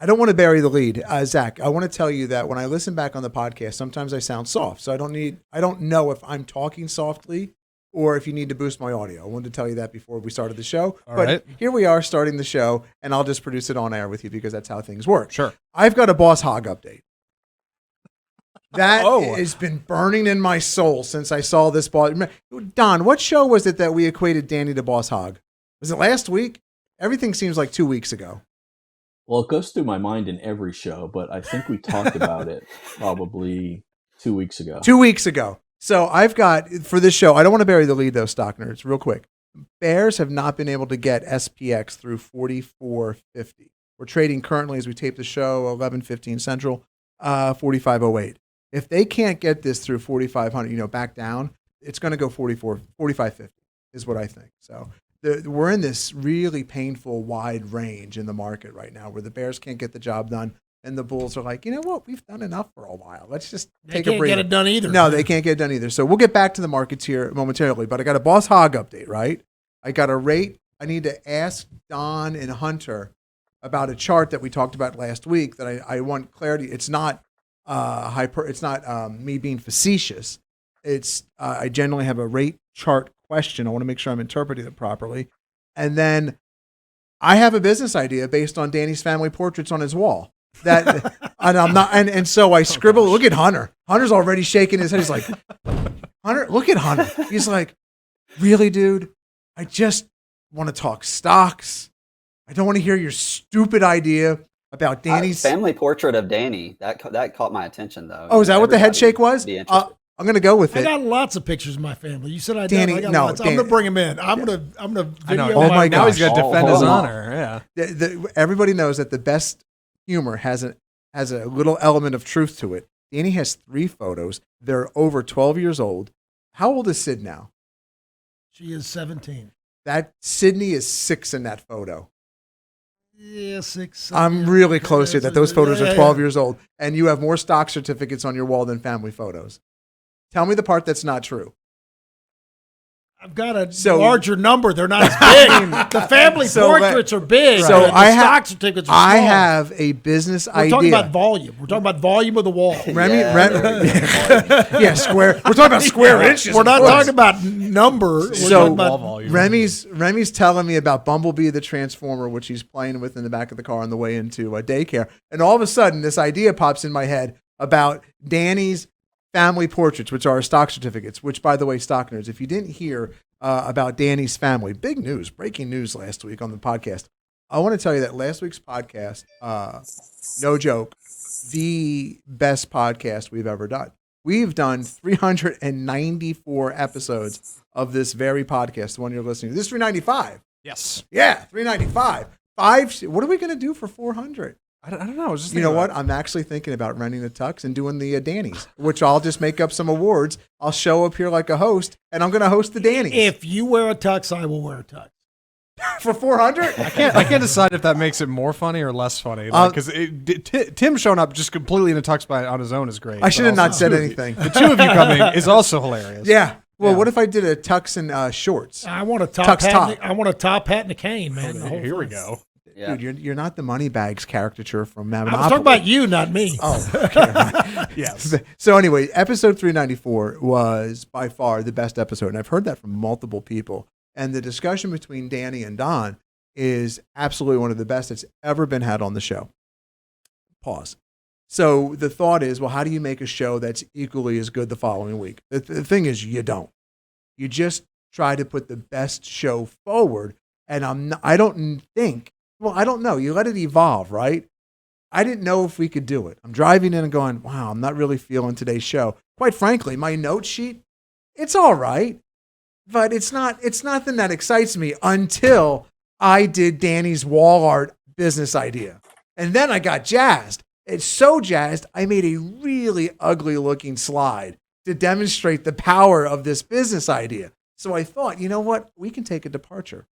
I don't want to bury the lead. Zach, I want to tell you that when I listen back on the podcast, sometimes I sound soft. So I don't know if I'm talking softly or if you need to boost my audio. I wanted to tell you that before we started the show. All right. Here we are starting the show, and I'll just produce it on air with you because that's how things work. Sure. I've got a Boss Hog update. That has been burning in my soul since I saw this boss. Don, what show was it that we equated Danny to Boss Hog? Was it last week? Everything seems like 2 weeks ago. Well, it goes through my mind in every show, but I think we talked about it probably 2 weeks ago. 2 weeks ago. So I've got, for this show, I don't want to bury the lead though, stock nerds, real quick. Bears have not been able to get SPX through 44.50. We're trading currently as we tape the show, 11:15 Central, 45.08. If they can't get this through 4,500, back down, it's going to go 45.50 is what I think. So we're in this really painful wide range in the market right now where the Bears can't get the job done. And the Bulls are like, you know what? We've done enough for a while. Let's just take a break. They can't get it done either. No, they can't get it done either. So we'll get back to the markets here momentarily. But I got a Boss Hog update, right? I got a rate. I need to ask Don and Hunter about a chart that we talked about last week that I want clarity. It's not It's not me being facetious. It's I generally have a rate chart question. I want to make sure I'm interpreting it properly. And then I have a business idea based on Danny's family portraits on his wall. That and I'm not and so I scribble. Look at Hunter. Hunter's already shaking his head. He's like, Hunter, look at Hunter. He's like, really, dude? I just want to talk stocks. I don't want to hear your stupid idea about Danny's family portrait of Danny. That caught my attention though. Oh, is that what the head shake was? I'm going to go with it. I got lots of pictures of my family. You said I Danny, did. no, I'm going to bring him in. I'm going to video. Oh my now gosh. he's going to defend his honor. Yeah. Everybody knows that the best humor has a little element of truth to it. Danny has 3 photos. They're over 12 years old. How old is Sid now? She is 17. That Sydney is 6 in that photo. Yeah, 6. I'm really close here that those photos are 12 years old, and you have more stock certificates on your wall than family photos. Tell me the part that's not true. I've got a larger number. They're not as big. The family portraits are big. So the stock certificates are small. I have a business idea. We're talking about volume. We're talking about volume of the wall. Yeah, square. We're talking about square inches. We're not talking about number. We're talking about volume. Remy's telling me about Bumblebee the Transformer, which he's playing with in the back of the car on the way into a daycare. And all of a sudden, this idea pops in my head about Danny's family portraits, which are stock certificates, which, by the way, stock nerds, if you didn't hear about Danny's family, big news, breaking news last week on the podcast. I want to tell you that last week's podcast, no joke, the best podcast we've ever done. We've done 394 episodes of this very podcast, the one you're listening to. This is 395. Yes. Yeah, 395. What are we going to do for 400? I don't know. You know what? I'm actually thinking about renting the tux and doing the Danny's, which I'll just make up some awards. I'll show up here like a host, and I'm going to host the Danny's. If you wear a tux, I will wear a tux. For 400? I can't decide if that makes it more funny or less funny. Because Tim showing up just completely in a tux on his own is great. I should have not said anything. The 2 of you coming is also hilarious. Yeah. Well, what if I did a tux and shorts? I want a top hat. I want a top hat and a cane, man. Here we go. Yeah. Dude, you're not the Moneybags caricature from Monopoly. I was talking about you, not me. Oh, okay. Yes. So anyway, episode 394 was by far the best episode, and I've heard that from multiple people. And the discussion between Danny and Don is absolutely one of the best that's ever been had on the show. Pause. So the thought is, well, how do you make a show that's equally as good the following week? The thing is, you don't. You just try to put the best show forward, and I don't know. You let it evolve, right? I didn't know if we could do it. I'm driving in and going, wow, I'm not really feeling today's show. Quite frankly, my note sheet, it's all right, but it's nothing that excites me until I did Danny's wall art business idea. And then I got jazzed. It's so jazzed, I made a really ugly looking slide to demonstrate the power of this business idea. So I thought, you know what? We can take a departure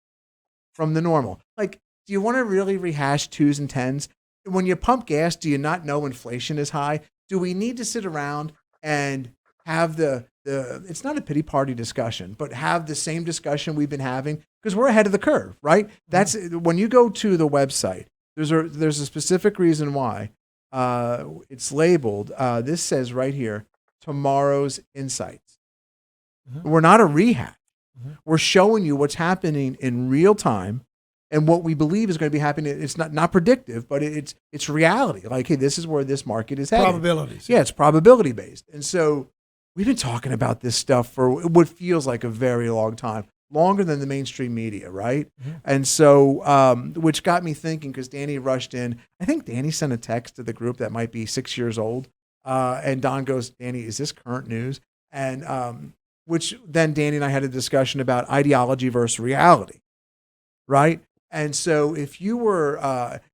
from the normal. Like, do you want to really rehash 2s and 10s? When you pump gas, do you not know inflation is high? Do we need to sit around and have the it's not a pity party discussion, but have the same discussion we've been having? Because we're ahead of the curve, right? That's when you go to the website, There's a specific reason why it's labeled. This says right here, tomorrow's insights. Mm-hmm. We're not a rehash. Mm-hmm. We're showing you what's happening in real time and what we believe is going to be happening. It's not predictive, but it's reality. Like, hey, this is where this market is headed. Probabilities. Yeah, it's probability based. And so we've been talking about this stuff for what feels like a very long time, longer than the mainstream media, right? Mm-hmm. And so, which got me thinking, because Danny rushed in. I think Danny sent a text to the group that might be 6 years old. And Don goes, Danny, is this current news? And which then Danny and I had a discussion about ideology versus reality, right? And so if you were,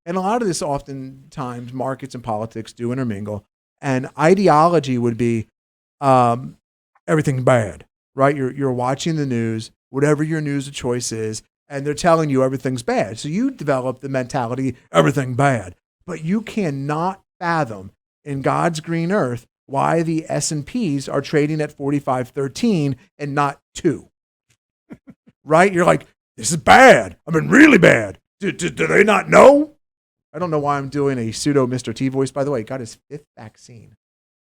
and a lot of this oftentimes markets and politics do intermingle, and ideology would be everything bad, right? You're watching the news, whatever your news of choice is, and they're telling you everything's bad. So you develop the mentality, everything bad. But you cannot fathom in God's green earth why the S&Ps are trading at 45.13 and not 2. Right? You're like, this is bad. I mean, really bad. Do they not know? I don't know why I'm doing a pseudo Mr. T voice. By the way, he got his 5th vaccine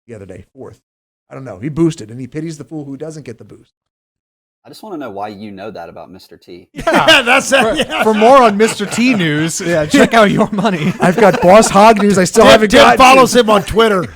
the other day, 4th. I don't know. He boosted, and he pities the fool who doesn't get the boost. I just want to know why you know that about Mr. T. Yeah, that's it. For more on Mr. T news, check out Your Money. I've got Boss Hog news. I still haven't Tim got. follows him on Twitter.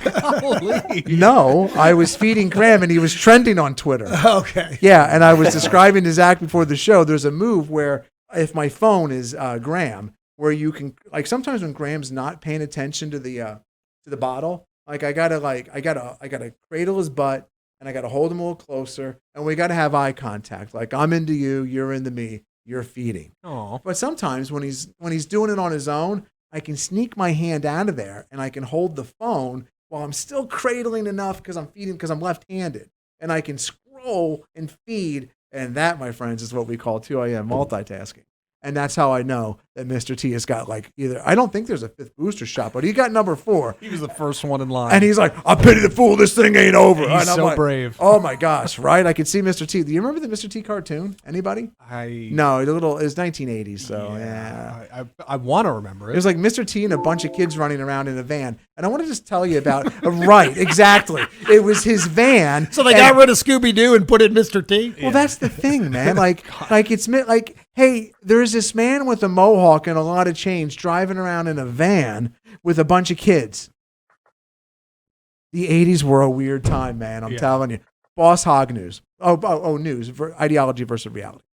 No, I was feeding Graham, and he was trending on Twitter. Okay. Yeah, and I was describing to Zach before the show. There's a move where if my phone is Graham, where you can, like, sometimes when Graham's not paying attention to the bottle, like I gotta cradle his butt. And I got to hold him a little closer, and we got to have eye contact. Like, I'm into you, you're into me, you're feeding. Oh, But sometimes when he's doing it on his own, I can sneak my hand out of there, and I can hold the phone while I'm still cradling enough because I'm feeding, because I'm left-handed, and I can scroll and feed, and that, my friends, is what we call 2 a.m. multitasking. And that's how I know that Mr. T has got, like, either, I don't think there's a 5th booster shot, but he got number 4. he was the first one in line. And he's like, I pity the fool, this thing ain't over. He's And I'm so like, brave. Oh my gosh, right? I could see Mr. T. Do you remember the Mr. T cartoon? Anybody? No, it was 1980s, so yeah. I want to remember It it. was like Mr. T and a bunch of kids running around in a van. And I want to just tell you about, right, exactly. It was his van. So they got rid of Scooby-Doo and put in Mr. T? Well, that's the thing, man. Like it's like, hey, there's this man with a mohawk and a lot of change driving around in a van with a bunch of kids. The 80s were a weird time, man. I'm telling you. Boss Hog news. News. Ideology versus reality.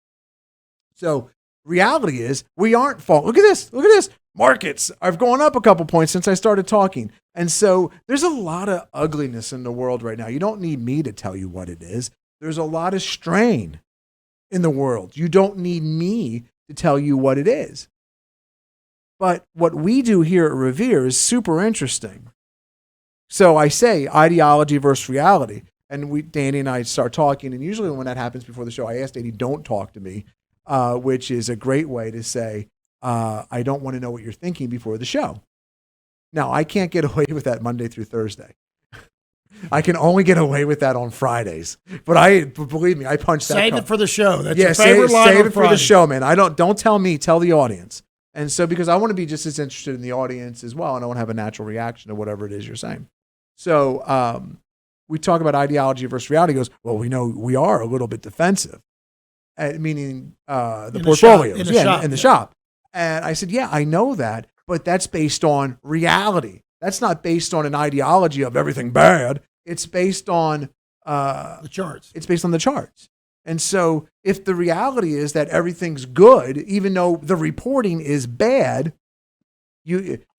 So reality is we aren't falling. Look at this. Look at this. Markets have gone up a couple points since I started talking. And so there's a lot of ugliness in the world right now. You don't need me to tell you what it is. There's a lot of strain in the world. You don't need me to tell you what it is. But what we do here at Revere is super interesting. So I say ideology versus reality. And Danny and I start talking. And usually when that happens before the show, I ask Danny, don't talk to me, which is a great way to say, I don't want to know what you're thinking before the show. Now, I can't get away with that Monday through Thursday. I can only get away with that on Fridays. But believe me, I punch that. Save it for the show. That's your favorite save, line save on it Friday. for the show, man. Don't tell me, tell the audience. And so, because I want to be just as interested in the audience as well, and I want to have a natural reaction to whatever it is you're saying. So we talk about ideology versus reality. He goes, well, we know we are a little bit defensive, meaning the portfolios, in the shop. And I said, yeah, I know that, but that's based on reality. That's not based on an ideology of everything bad. It's based on the charts. It's based on the charts. And so if the reality is that everything's good, even though the reporting is bad,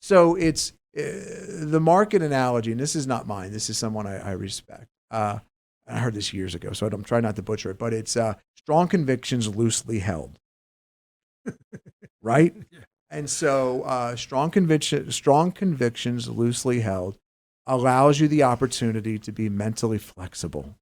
so it's the market analogy, and this is not mine. This is someone I respect. I heard this years ago, so I'm trying not to butcher it, but it's strong convictions loosely held. Right? And so strong convictions loosely held allows you the opportunity to be mentally flexible.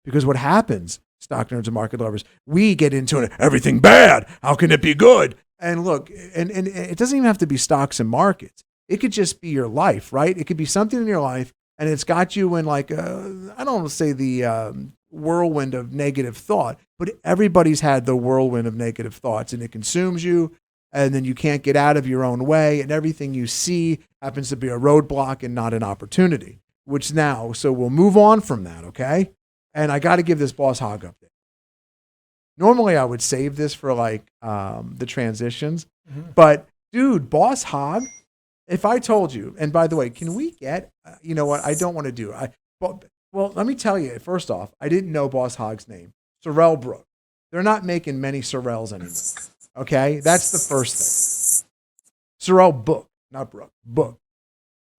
Because what happens, stock nerds and market lovers, we get into it, everything bad, how can it be good? And look, and it doesn't even have to be stocks and markets. It could just be your life, right? It could be something in your life, and it's got you in like, I don't want to say the whirlwind of negative thought, but everybody's had the whirlwind of negative thoughts, and it consumes you. and then you can't get out of your own way, and everything you see happens to be a roadblock and not an opportunity. So we'll move on from that, okay? And I got to give this Boss Hog update. Normally, I would save this for the transitions, but dude, Boss Hog. If I told you, and by the way, can we get? You know what? I don't want to do. Well, let me tell you. First off, I didn't know Boss Hog's name, Sorrel Brook. They're not making many Sorrels anymore. Okay, that's the first thing. Sorrel Book, not Brook. Book,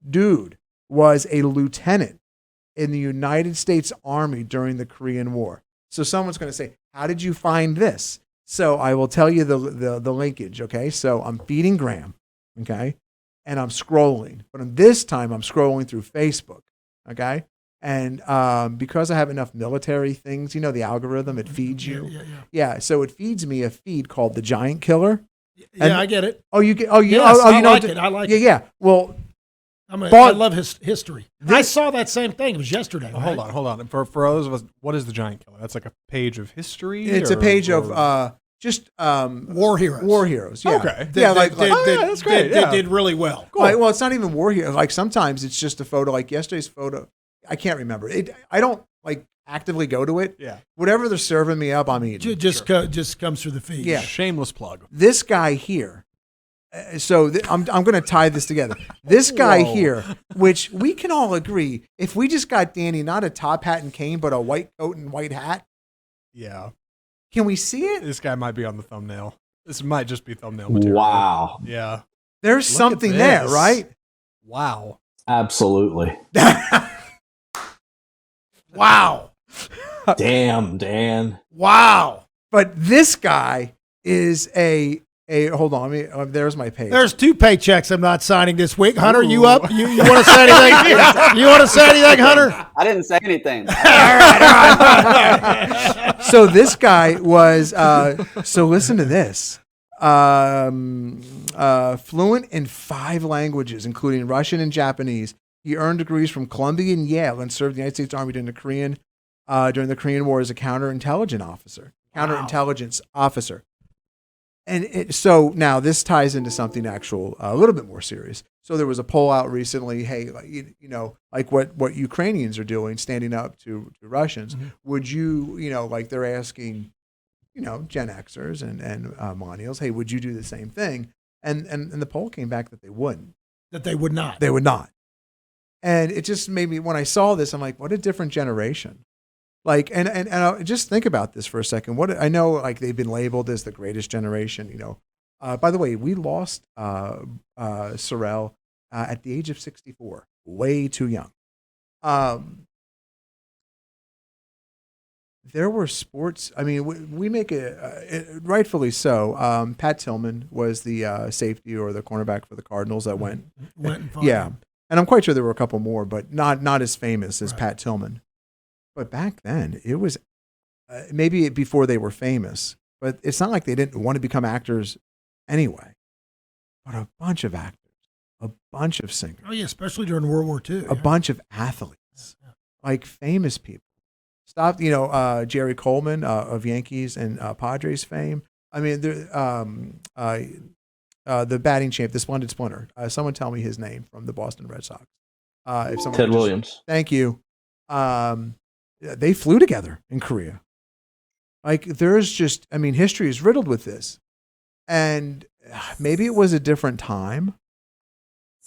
dude was a lieutenant in the United States Army during the Korean War. So someone's going to say, how did you find this? So I will tell you the linkage, okay? So I'm feeding Graham, okay? And I'm scrolling. But this time I'm scrolling through Facebook, okay? And because I have enough military things, the algorithm, it feeds you. Yeah, so it feeds me a feed called The Giant Killer. Yeah, I get it. Oh, you get? Yes, I like it. I like it. Yeah. Well, I love his history. I saw that same thing. It was yesterday. Right? Hold on. For those of us, what is the Giant Killer? That's like a page of history. It's a page of just war heroes. War heroes. Yeah. Okay. That's great. They did really well. Cool. Well, it's not even war heroes. Like sometimes it's just a photo. Like yesterday's photo, I can't remember it. I don't actively go to it. Yeah. Whatever they're serving me up, I'm eating. Just comes through the feed. Yeah. Shameless plug. This guy here. I'm going to tie this together. This guy here, which we can all agree, if we just got Danny not a top hat and cane, but a white coat and white hat. Yeah. Can we see it? This guy might be on the thumbnail. This might just be thumbnail material. Wow. Yeah. There's something there, right? Wow. Absolutely. Wow. Damn, Dan. Wow. But this guy is a hold on, there's my page. There's 2 paychecks I'm not signing this week. Hunter, you up? You want to say anything? You want to say anything, Hunter? I didn't say anything. All right. So this guy was, so listen to this. Fluent in 5 languages, including Russian and Japanese. He earned degrees from Columbia and Yale and served the United States Army during the Korean War as a counterintelligence officer. And so now this ties into something actual, a little bit more serious. So there was a poll out recently. Hey, like what Ukrainians are doing, standing up to Russians. Mm-hmm. Would you, they're asking, Gen Xers and millennials, hey, would you do the same thing? And the poll came back that they wouldn't. That they would not. They would not. And it just made me, when I saw this, I'm like, what a different generation. And just think about this for a second. What I know, they've been labeled as the greatest generation. By the way, we lost Sorrel at the age of 64, way too young. There were sports. I mean, we make it rightfully so. Pat Tillman was the safety or the cornerback for the Cardinals that went and fought. Yeah, and I'm quite sure there were a couple more, but not as famous as Pat Tillman. But back then, it was maybe before they were famous, but it's not like they didn't want to become actors anyway. But a bunch of actors, a bunch of singers. Oh, yeah, especially during World War II. A bunch of athletes, famous people. Stop, Jerry Coleman of Yankees and Padres fame. I mean, the batting champ, the Splendid Splinter. Someone tell me his name from the Boston Red Sox. Ted Williams. Thank you. They flew together in Korea. There's just, history is riddled with this. And maybe it was a different time.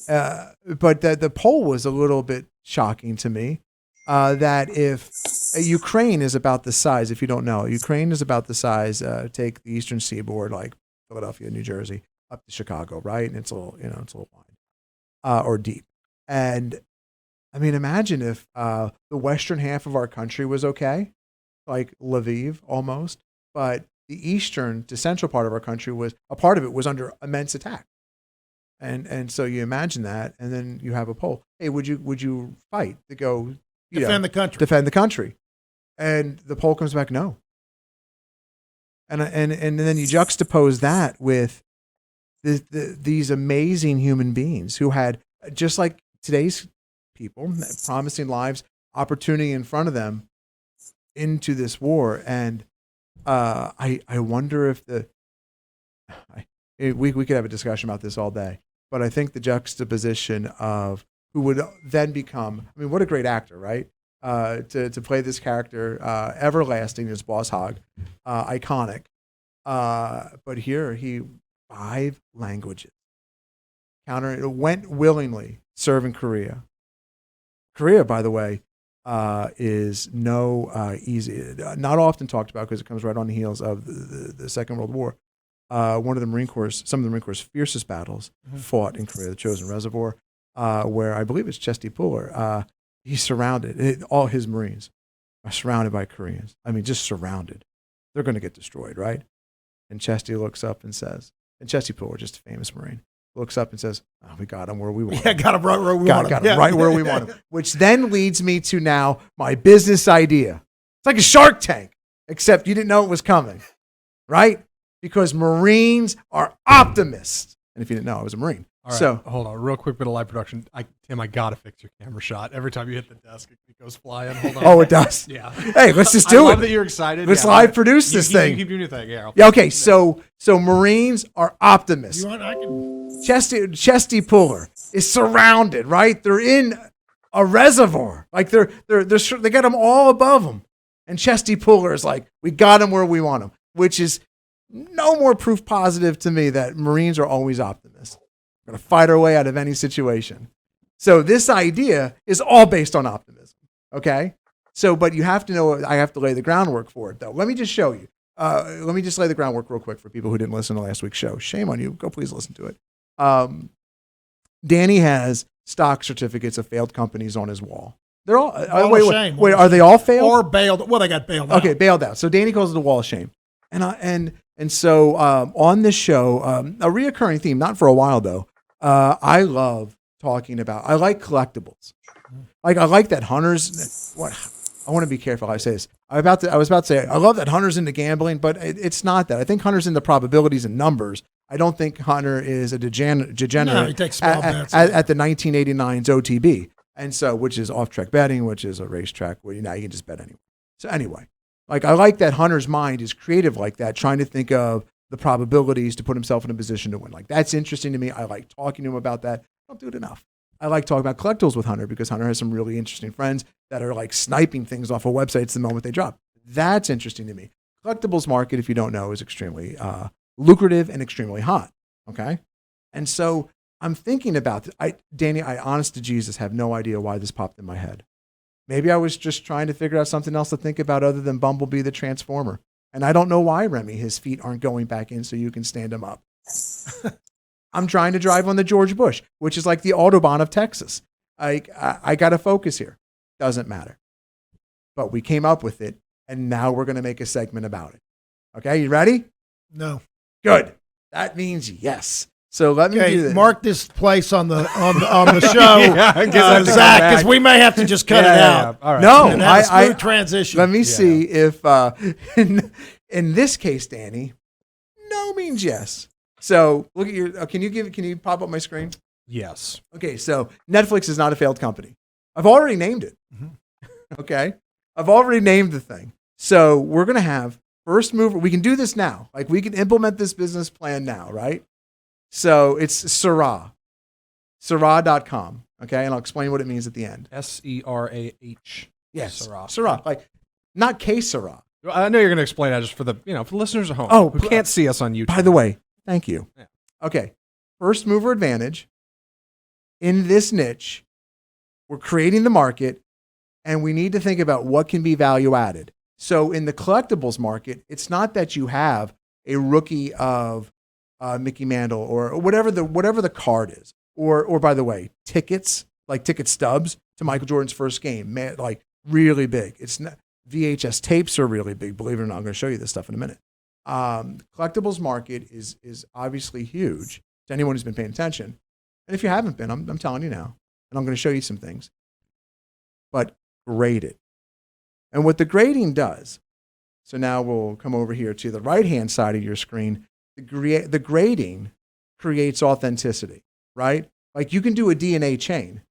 But the poll was a little bit shocking to me. That if Ukraine is about the size, if you don't know, Ukraine is about the size, take the eastern seaboard, like Philadelphia, New Jersey, up to Chicago, right? And it's a little wide or deep. And imagine if the western half of our country was okay, like Lviv almost, but the eastern to central part of our country was under immense attack. And so you imagine that, and then you have a poll. Hey, would you fight to go defend the country? Defend the country, and the poll comes back no. And then you juxtapose that with these amazing human beings who had, just like today's people, promising lives, opportunity in front of them into this war. And I wonder if We could have a discussion about this all day. But I think the juxtaposition of who would then become, I mean, what a great actor, right? To play this character, everlasting as Boss Hogg, iconic. But here, 5 languages. Went willingly, serve in Korea. Korea, by the way, is easy, not often talked about because it comes right on the heels of the Second World War. One of the Marine Corps, some of the Marine Corps' fiercest battles fought in Korea, the Chosin Reservoir, where I believe it's Chesty Puller. He's surrounded. All his Marines are surrounded by Koreans. I mean, just surrounded. They're going to get destroyed, right? And Chesty looks up and says, and Chesty Puller, just a famous Marine, looks up and says, oh, we got him where we want him. Yeah, got him right where we want him. Got him right where we want him. Which then leads me to now my business idea. It's like a Shark Tank, except you didn't know it was coming, right? Because Marines are optimists. And if you didn't know, I was a Marine. All right, so hold on, real quick bit of live production. Tim, I gotta fix your camera shot. Every time you hit the desk, it goes flying. Hold on. Oh, it does? Yeah. Hey, let's just do I it. love that you're excited. Let's live produce this thing. You keep doing your thing. Yeah. Yeah. Okay. So Marines are optimists. You want? I can. Chesty Puller is surrounded, right? They're in a reservoir. Like they got them all above them. And Chesty Puller is like, we got him where we want him, which is no more proof positive to me that Marines are always optimists. We're going to fight our way out of any situation. So this idea is all based on optimism. Okay. So, but you have to know, I have to lay the groundwork for it though. Let me just show you. Let me just lay the groundwork real quick for people who didn't listen to last week's show. Shame on you. Go please listen to it. Danny has stock certificates of failed companies on his wall. They're all, wait, are they all failed? Or bailed? Well, they got bailed out. Okay, bailed out. So Danny calls it a wall of shame. And so on this show, a reoccurring theme, not for a while though, I love talking about, I like collectibles. Like I like that Hunter's, I want to be careful how I say this. I was about to say, I love that Hunter's into gambling, but it's not that. I think Hunter's into probabilities and numbers. I don't think Hunter is a degenerate No, he takes small bets. at the 1989's OTB. And so, which is off-track betting, which is a racetrack where you can just bet anywhere. So anyway, like I like that Hunter's mind is creative like that, trying to think of the probabilities to put himself in a position to win. Like that's interesting to me. I like talking to him about that. I don't do it enough. I like talking about collectibles with Hunter because Hunter has some really interesting friends that are like sniping things off of websites the moment they drop. That's interesting to me. Collectibles market, if you don't know, is extremely lucrative and extremely hot. Okay. And so I'm thinking about this. Danny, I honest to Jesus have no idea why this popped in my head. Maybe I was just trying to figure out something else to think about other than Bumblebee the Transformer. And I don't know why, Remy, his feet aren't going back in so you can stand him up. I'm trying to drive on the George Bush, which is like the Autobahn of Texas. I got to focus here. Doesn't matter. But we came up with it, and now we're going to make a segment about it. Okay, you ready? No. Good. That means yes. So let me do this. Mark this place on the show, Zach, because we may have to just cut it out. All right. No, and have a smooth transition. Let me see if in this case, Danny, no means yes. So look at your. Can you pop up my screen? Yes. Okay. So Netflix is not a failed company. I've already named it. Mm-hmm. Okay. I've already named the thing. So we're gonna have first mover. We can do this now. Like we can implement this business plan now, right? So it's Serahs. Serahs.com. Okay, and I'll explain what it means at the end. Serah. Yes. Serahs. Serahs. Like not K Serah. I know you're going to explain that just for the for the listeners at home who can't see us on YouTube. By the way, thank you. Yeah. Okay. First mover advantage in this niche. We're creating the market, and we need to think about what can be value added. So in the collectibles market, it's not that you have a rookie of Mickey Mantle or whatever the card is, or by the way, tickets like ticket stubs to Michael Jordan's first game, man, like really big. It's not VHS tapes are really big. Believe it or not, I'm going to show you this stuff in a minute. Collectibles market is obviously huge to anyone who's been paying attention, and if you haven't been, I'm telling you now, and I'm going to show you some things. But grade it, and what the grading does. So now we'll come over here to the right-hand side of your screen. The grading creates authenticity, right? Like you can do a DNA chain.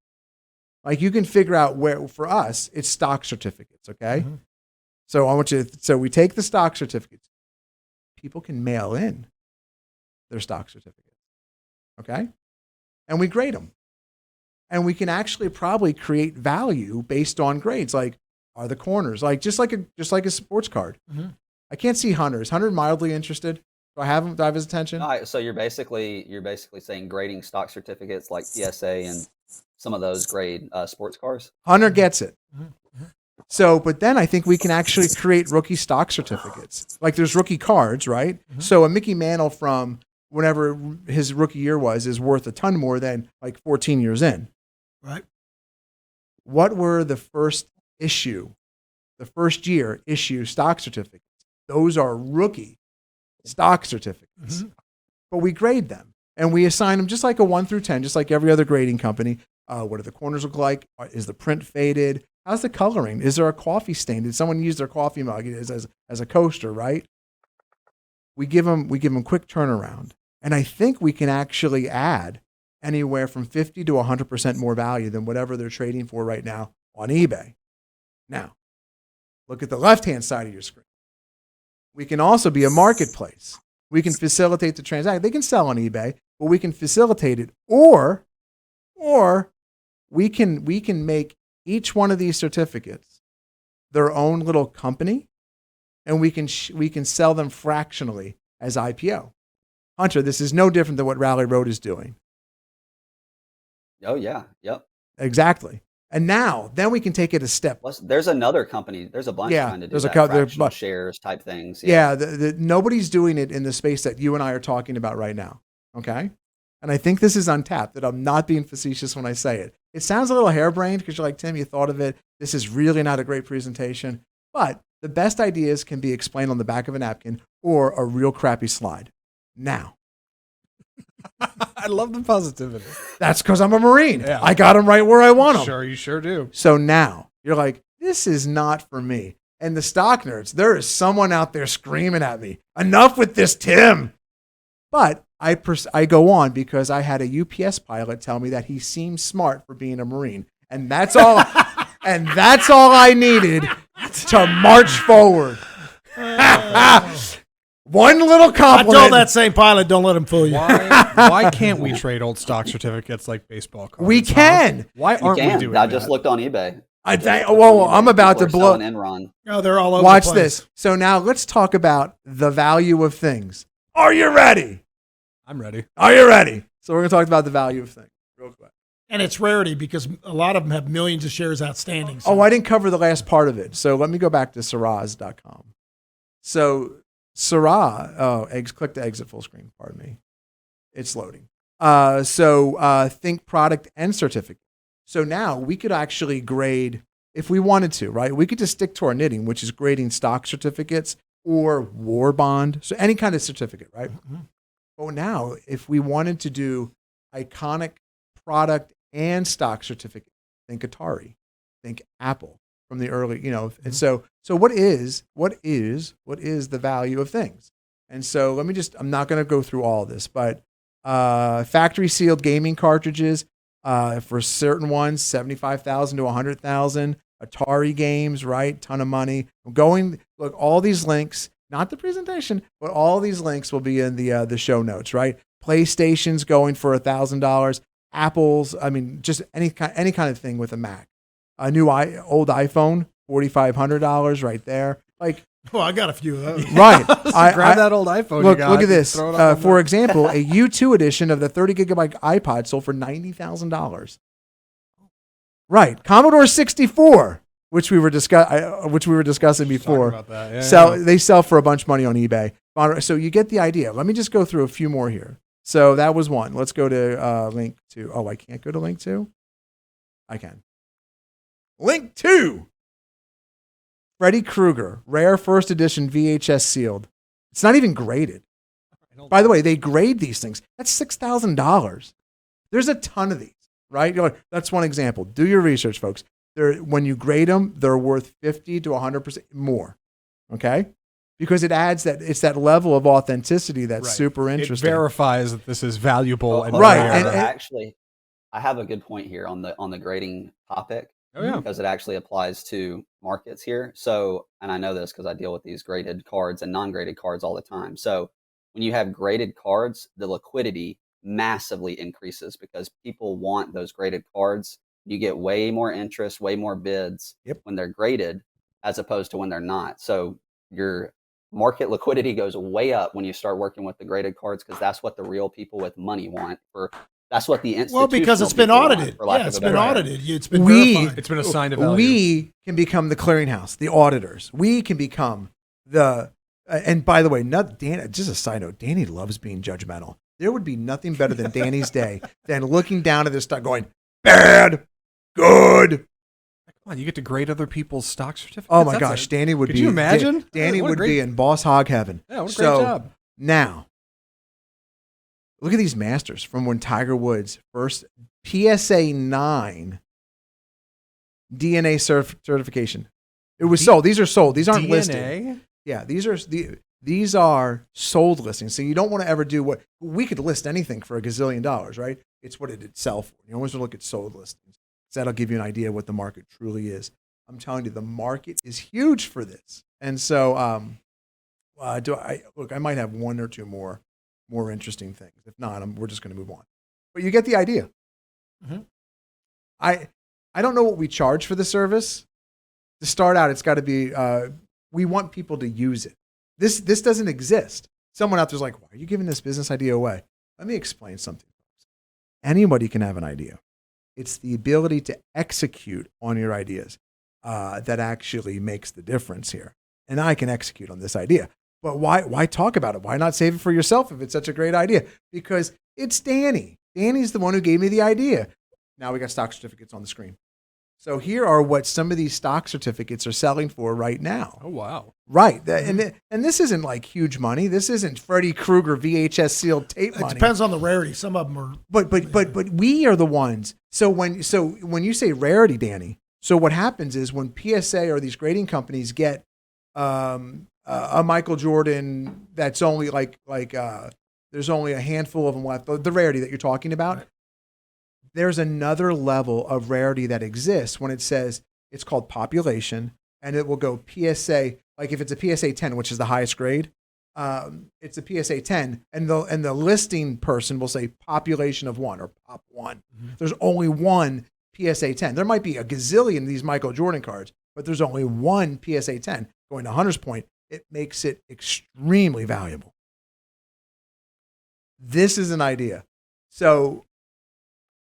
Like you can figure out where, for us, it's stock certificates, okay? Mm-hmm. So so we take the stock certificates. People can mail in They're stock certificates. Okay? And we grade them. And we can actually probably create value based on grades. Like, are the corners just like a sports card? Mm-hmm. I can't see Hunter. Is Hunter mildly interested? Do I have him? Do I have his attention? No, so you're basically saying grading stock certificates like PSA and some of those grade sports cars. Hunter gets it. Mm-hmm. So, but then I think we can actually create rookie stock certificates. Like there's rookie cards, right? Mm-hmm. So a Mickey Mantle from whenever his rookie year was is worth a ton more than like 14 years in. Right. What were the first year issue stock certificates? Those are rookie stock certificates. Mm-hmm. But we grade them and we assign them just like a 1 through 10, just like every other grading company. What do the corners look like? Is the print faded? How's the coloring? Is there a coffee stain? Did someone use their coffee mug as a coaster, right? We give them quick turnaround. And I think we can actually add anywhere from 50 to 100% more value than whatever they're trading for right now on eBay. Now, look at the left-hand side of your screen. We can also be a marketplace. We can facilitate the transaction. They can sell on eBay, but we can facilitate it. Or we can make each one of these certificates their own little company, and we can sell them fractionally as IPO. Hunter, this is no different than what Rally Road is doing. Oh yeah, yep. Exactly. And then we can take it a step. Plus, there's another company. There's a bunch trying to do that, fractional shares type things. Yeah, nobody's doing it in the space that you and I are talking about right now. Okay? And I think this is untapped, that I'm not being facetious when I say it. It sounds a little harebrained because you're like, Tim, you thought of it. This is really not a great presentation. But the best ideas can be explained on the back of a napkin or a real crappy slide. Now. I love the positivity. That's because I'm a Marine. Yeah. I got them right where I want them. Sure, you sure do. So now you're like, this is not for me. And the stock nerds, there is someone out there screaming at me, enough with this, Tim. But I go on because I had a UPS pilot tell me that he seemed smart for being a Marine. And that's all and that's all I needed to march forward. One little compliment. I told that same pilot, don't let him fool you. Why can't we trade old stock certificates like baseball cards? We can. Why aren't we doing I that? just looked on eBay. I'm about to blow. Enron. Oh, they're all over Watch the place. this. So now let's talk about the value of things. Are you ready? I'm ready. Are you ready? So we're going to talk about the value of things real quick. And it's rarity because a lot of them have millions of shares outstanding. So. Oh, I didn't cover the last part of it. So let me go back to Serahs.com. So Serahs, click to exit full screen. Pardon me. It's loading. Think product and certificate. So now we could actually grade if we wanted to, right? We could just stick to our knitting, which is grading stock certificates or war bond. So any kind of certificate, right? Mm-hmm. But now if we wanted to do iconic product and stock certificate, think Atari, think Apple from the early, Mm-hmm. and so what is the value of things? And so I'm not going to go through all this, but factory sealed gaming cartridges for certain ones, 75,000 to 100,000. Atari games, right? Ton of money. Look, all these links, not the presentation, but all these links will be in the show notes, right? PlayStation's going for $1,000. Apple's, just any kind of thing with a Mac. A new old iPhone, $4,500 right there. Like, well, I got a few of those. Right. Grab that old iPhone. Look at this. For example, a U2 edition of the 30 gigabyte iPod sold for $90,000. Right. Commodore 64, which we were discussing before. About that. They sell for a bunch of money on eBay. So you get the idea. Let me just go through a few more here. So that was one. Let's go to link 2. Oh, I can't go to link 2? I can. Link 2. Freddy Krueger, rare first edition VHS sealed. It's not even graded. By the way, they grade these things. That's $6,000. There's a ton of these, right? That's one example. Do your research, folks. When you grade them, they're worth 50 to 100% more. Okay? Because it adds it's that level of authenticity that's super interesting. It verifies that this is valuable and right. rare. And actually, I have a good point here on the grading topic. Oh, yeah. Because it actually applies to markets here. So, and I know this because I deal with these graded cards and non-graded cards all the time. So when you have graded cards, the liquidity massively increases because people want those graded cards. You get way more interest, way more bids when they're graded as opposed to when they're not. So your market liquidity goes way up when you start working with the graded cards because that's what the real people with money want. That's what the institutional because it's been audited. It's been audited. It's been verified. It's been assigned a value. We can become the clearinghouse, the auditors. We can become the and by the way, just a side note, Danny loves being judgmental. There would be nothing better than Danny's day than looking down at this stuff going, bad, good. Come on, you get to grade other people's stock certificates. Oh my gosh, Danny would be. Could you imagine? Danny would be in boss hog heaven. Yeah, what a great job. Now, look at these masters from when Tiger Woods first PSA 9 DNA certification. It was sold. These are sold. These aren't DNA? listed. Yeah, these are sold listings. So you don't want to ever do what we could list anything for $1 gazillion, right? It's what it'd sell for. You always want to look at sold listings. So that'll give you an idea of what the market truly is. I'm telling you, the market is huge for this. And so, I might have one or two more interesting things. If not, we're just going to move on. But you get the idea. Mm-hmm. I don't know what we charge for the service. To start out, it's got to be. We want people to use it. This doesn't exist. Someone out there's like, why are you giving this business idea away? Let me explain something. Anybody can have an idea. It's the ability to execute on your ideas that actually makes the difference here. And I can execute on this idea. But why talk about it? Why not save it for yourself if it's such a great idea? Because it's Danny. Danny's the one who gave me the idea. Now we got stock certificates on the screen. So here are what some of these stock certificates are selling for right now. Oh, wow. Right. And this isn't like huge money. This isn't Freddy Krueger VHS sealed tape money. It depends on the rarity. Some of them are. But we are the ones. So when you say rarity, Danny, so what happens is when PSA or these grading companies get a Michael Jordan that's only there's only a handful of them left, the rarity that you're talking about. Right. There's another level of rarity that exists when it says it's called population, and it will go PSA, like if it's a PSA 10, which is the highest grade, it's a PSA 10, and the listing person will say population of 1 or pop 1. Mm-hmm. There's only one PSA 10. There might be a gazillion of these Michael Jordan cards, but there's only one PSA 10. Going to Hunter's point, it makes it extremely valuable. This is an idea. So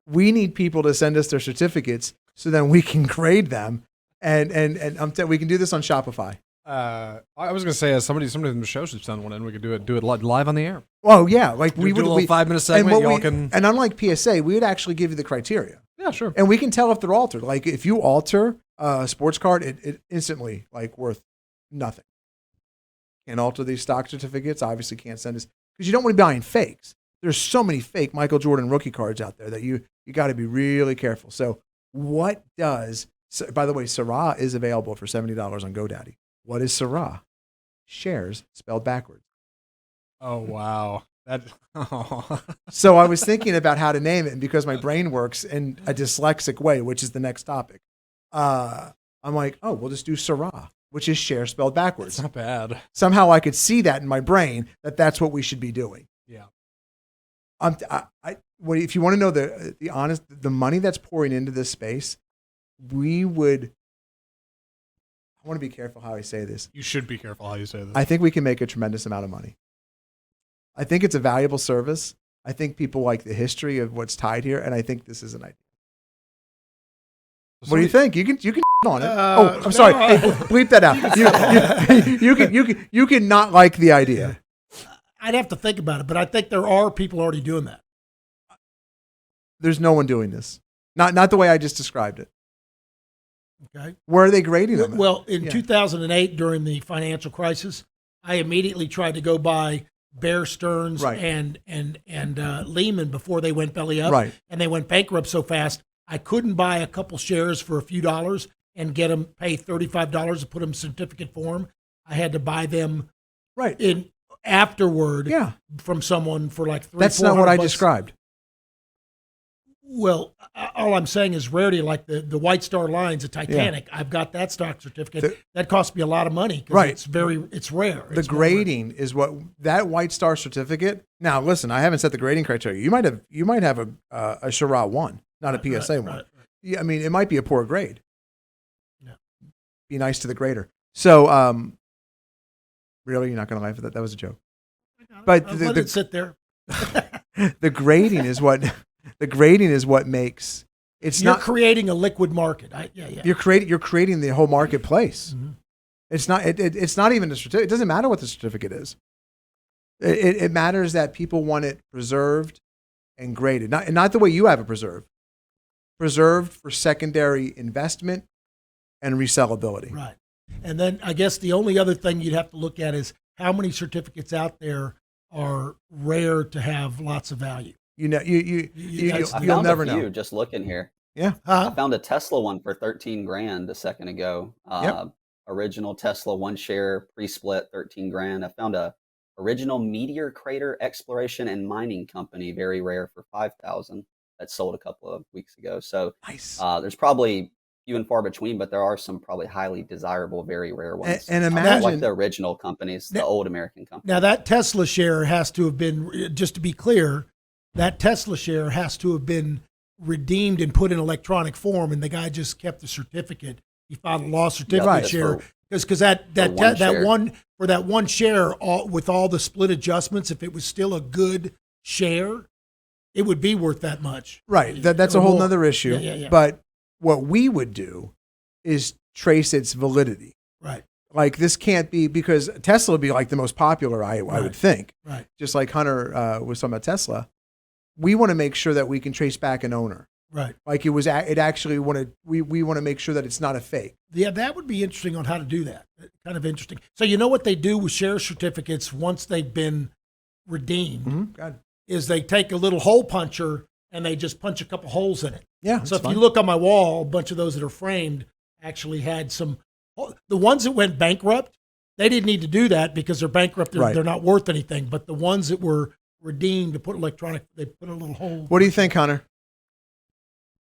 we need people to send us their certificates so then we can grade them, and we can do this on Shopify. I was going to say, somebody in the show should send one in. We could do it live on the air. Oh yeah, like we would do a little 5-minute segment. And unlike PSA, we would actually give you the criteria. Yeah, sure. And we can tell if they're altered. Like if you alter a sports card, it instantly worth nothing. Can't alter these stock certificates. Obviously, can't send us because you don't want to be buying fakes. There's so many fake Michael Jordan rookie cards out there that you got to be really careful. So by the way, Serahs is available for $70 on GoDaddy. What is Serahs? Shares spelled backwards. Oh, wow. So I was thinking about how to name it, and because my brain works in a dyslexic way, which is the next topic, I'm like, oh, we'll just do Serahs, which is share spelled backwards. It's not bad. Somehow I could see that in my brain that's what we should be doing. Yeah. If you want to know the money that's pouring into this space, I want to be careful how I say this. You should be careful how you say this. I think we can make a tremendous amount of money. I think it's a valuable service. I think people like the history of what's tied here, and I think this is an idea. What do you think? You can on it. I'm sorry. Hey, bleep that out. You can not like the idea. I'd have to think about it, but I think there are people already doing that. There's no one doing this. Not the way I just described it. Okay. Where are they grading them? Well, in 2008, during the financial crisis, I immediately tried to go buy Bear Stearns and Lehman before they went belly up. Right. And they went bankrupt so fast, I couldn't buy a couple shares for a few dollars and pay $35 to put them in certificate form. I had to buy them afterward from someone for like $300-$400. That's not what I described. Well, all I'm saying is rarity, like the White Star Line's a Titanic. Yeah. I've got that stock certificate. That cost me a lot of money because it's rare. The grading is what that White Star certificate. Now, listen, I haven't set the grading criteria. You might have a Serahs 1, not a PSA 1. Right. Yeah, I mean, it might be a poor grade. Yeah. Be nice to the grader. So, really, you're not going to laugh at that? That was a joke. But let it sit there. The grading is what. The grading is what makes you're creating a liquid market. You're creating the whole marketplace. Mm-hmm. It's not. It's not even a certificate. It doesn't matter what the certificate is. It matters that people want it preserved and graded. Not the way you have it preserved. Preserved for secondary investment and resellability. Right. And then I guess the only other thing you'd have to look at is how many certificates out there are rare to have lots of value. You'll never know. Just looking here. Yeah. I found a Tesla one for $13,000 a second ago. Original Tesla 1 share pre-split $13,000. I found a original Meteor Crater Exploration and Mining Company, very rare, for $5,000. That sold a couple of weeks ago. So nice. There's probably few and far between, but there are some probably highly desirable, very rare ones. And imagine like the original companies, the old American companies. Now that Tesla share has to have been, just to be clear, that Tesla share has to have been redeemed and put in electronic form, and the guy just kept the certificate. He filed a lost certificate share because that one share, with all the split adjustments, if it was still a good share, it would be worth that much. Right. That's a whole nother issue. Yeah. But what we would do is trace its validity. Right. Like this can't be, because Tesla would be like the most popular, I would think. Right. Just like Hunter was talking about Tesla. We want to make sure that we can trace back an owner. Right. Like we want to make sure that it's not a fake. Yeah, that would be interesting on how to do that. Kind of interesting. So you know what they do with share certificates once they've been redeemed? Mm-hmm. Is they take a little hole puncher and they just punch a couple holes in it. Yeah. So if you look on my wall, a bunch of those that are framed actually had some. The ones that went bankrupt, they didn't need to do that because they're bankrupt. They're not worth anything. But the ones that were redeemed to put electronic, they put a little hole. What do you think, Hunter?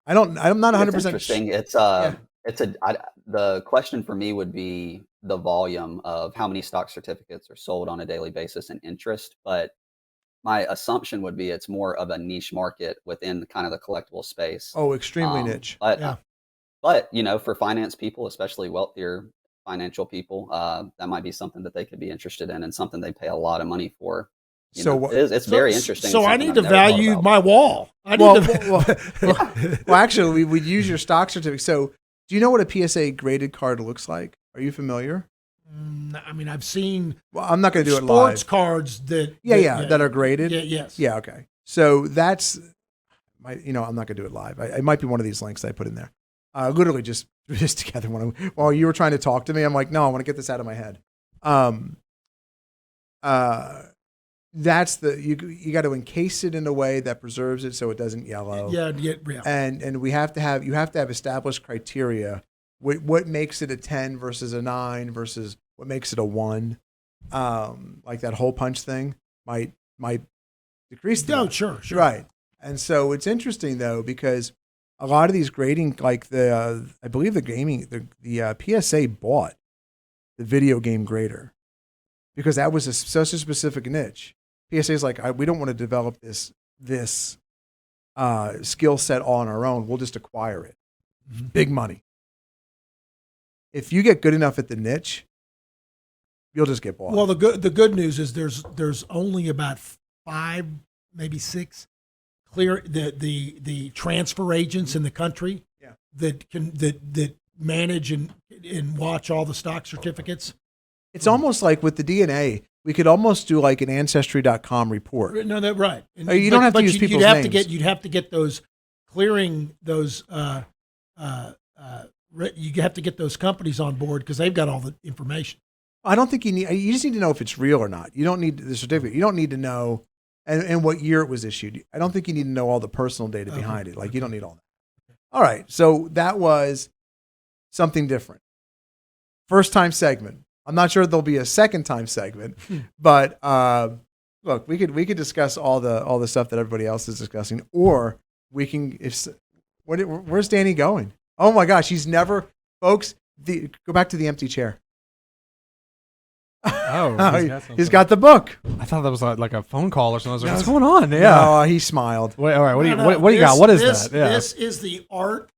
I'm not 100%. It's interesting. The question for me would be the volume of how many stock certificates are sold on a daily basis and interest. But my assumption would be it's more of a niche market within kind of the collectible space. Oh, extremely niche. But for finance people, especially wealthier financial people, that might be something that they could be interested in and something they pay a lot of money for. It's very interesting. So I need to value my wall. Actually, we'd use your stock certificate. So do you know what a PSA graded card looks like? Are you familiar? I mean, I've seen. Well, I'm not going to do it live. Sports cards that are graded. Yes. Yeah. Okay. So that's I'm not going to do it live. It might be one of these links I put in there. Literally just threw this together while you were trying to talk to me. I'm like, no, I want to get this out of my head. That's you got to encase it in a way that preserves it so it doesn't yellow. Yeah. And you have to have established criteria. What makes it a 10 versus a 9 versus what makes it a 1? Like that hole punch thing might decrease. No, sure. Right. And so it's interesting though, because a lot of these grading, like I believe the PSA bought the video game grader because that was such a specific niche. PSA is like, we don't want to develop this skill set all on our own. We'll just acquire it. Mm-hmm. Big money. If you get good enough at the niche, you'll just get bought. Well, the good news is there's only about 5, maybe 6 clear the transfer agents in the country that manage and watch all the stock certificates. It's almost like with the DNA, we could almost do like an Ancestry.com report. No, that's right. You don't have to use people's names. You'd have to get those clearing those. You have to get those companies on board because they've got all the information. I don't think you need. You just need to know if it's real or not. You don't need the certificate. You don't need to know and what year it was issued. I don't think you need to know all the personal data behind it. Like you don't need all that. All right. So that was something different. First time segment. I'm not sure there'll be a second time segment, but look, we could discuss all the stuff that everybody else is discussing, or we can. Where's Danny going? Oh my gosh, he's never, folks. Go back to the empty chair. Oh, he's got the book. I thought that was like a phone call or something. I was like, what's going on? Yeah. No, he smiled. Wait, all right. What do you got? What is that? Yeah. This is the art.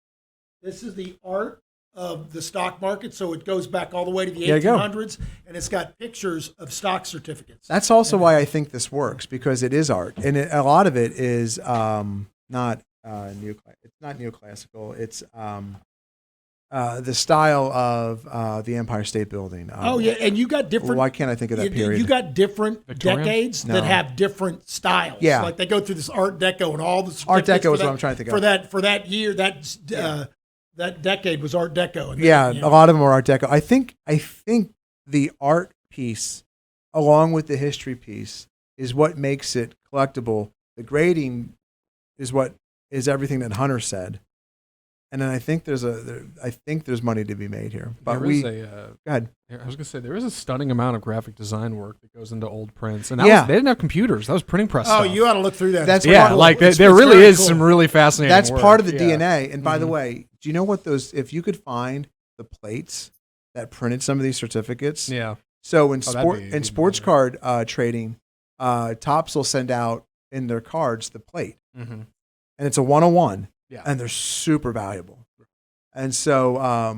This is the art of the stock market. So it goes back all the way to the 1800s, and it's got pictures of stock certificates. That's also why I think this works, because it is art, and a lot of it is not it's not neoclassical. It's the style of the Empire State Building. And you got different. Why can't I think of that period? You got different Victorian? decades that have different styles. Yeah, like they go through this Art Deco and all the Art Deco is what I'm trying to think of. For that year, that decade was Art Deco. And a lot of them are Art Deco. I think the art piece, along with the history piece, is what makes it collectible. The grading is what is everything that Hunter said. And then I think there's money to be made here. But go ahead. I was going to say, there is a stunning amount of graphic design work that goes into old prints. And they didn't have computers. That was printing press stuff. Oh, you ought to look through that. That's there really is some really fascinating That's work. part of the DNA. And by the way, do you know what if you could find the plates that printed some of these certificates? Yeah. So in sports card trading, Topps will send out in their cards the plate. Mm-hmm. And it's a 101. Yeah. And they're super valuable. And so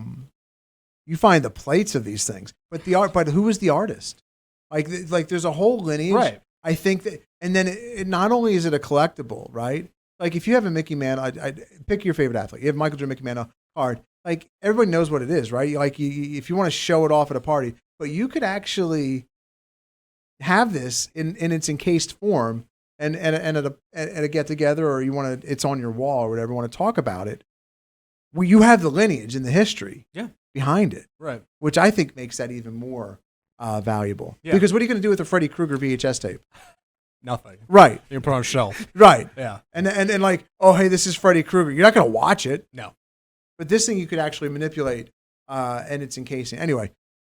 you find the plates of these things. But who is the artist? Like there's a whole lineage. Right. I think that, and then it not only is it a collectible, right? Like if you have a Mickey Mantle, I'd pick your favorite athlete. You have Michael Jordan Mickey Mantle card. Like everybody knows what it is, right? Like if you want to show it off at a party, but you could actually have this in its encased form. And at a get together, or it's on your wall or whatever, you want to talk about it. Well, you have the lineage and the history behind it, right? Which I think makes that even more valuable. Yeah. Because what are you going to do with a Freddy Krueger VHS tape? Nothing. Right. You can put it on a shelf. Right. Yeah. And like, oh hey, this is Freddy Krueger. You're not going to watch it. No. But this thing you could actually manipulate, and it's encasing. Anyway,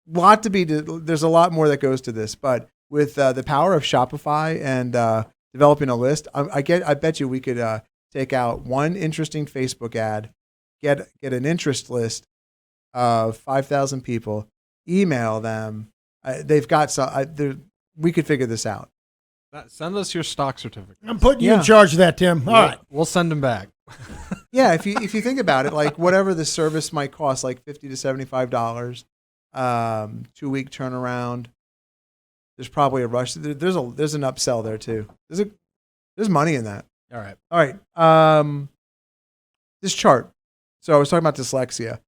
there's a lot more that goes to this, but with the power of Shopify and developing a list, I bet you we could take out one interesting Facebook ad, get an interest list of 5,000 people, email them. They've got some. We could figure this out. Send us your stock certificate. I'm putting you in charge of that, Tim. All right, we'll send them back. Yeah, if you think about it, like whatever the service might cost, like $50 to $75, 2-week turnaround. There's probably a rush. There's an upsell there too. There's money in that. All right. This chart. So I was talking about dyslexia.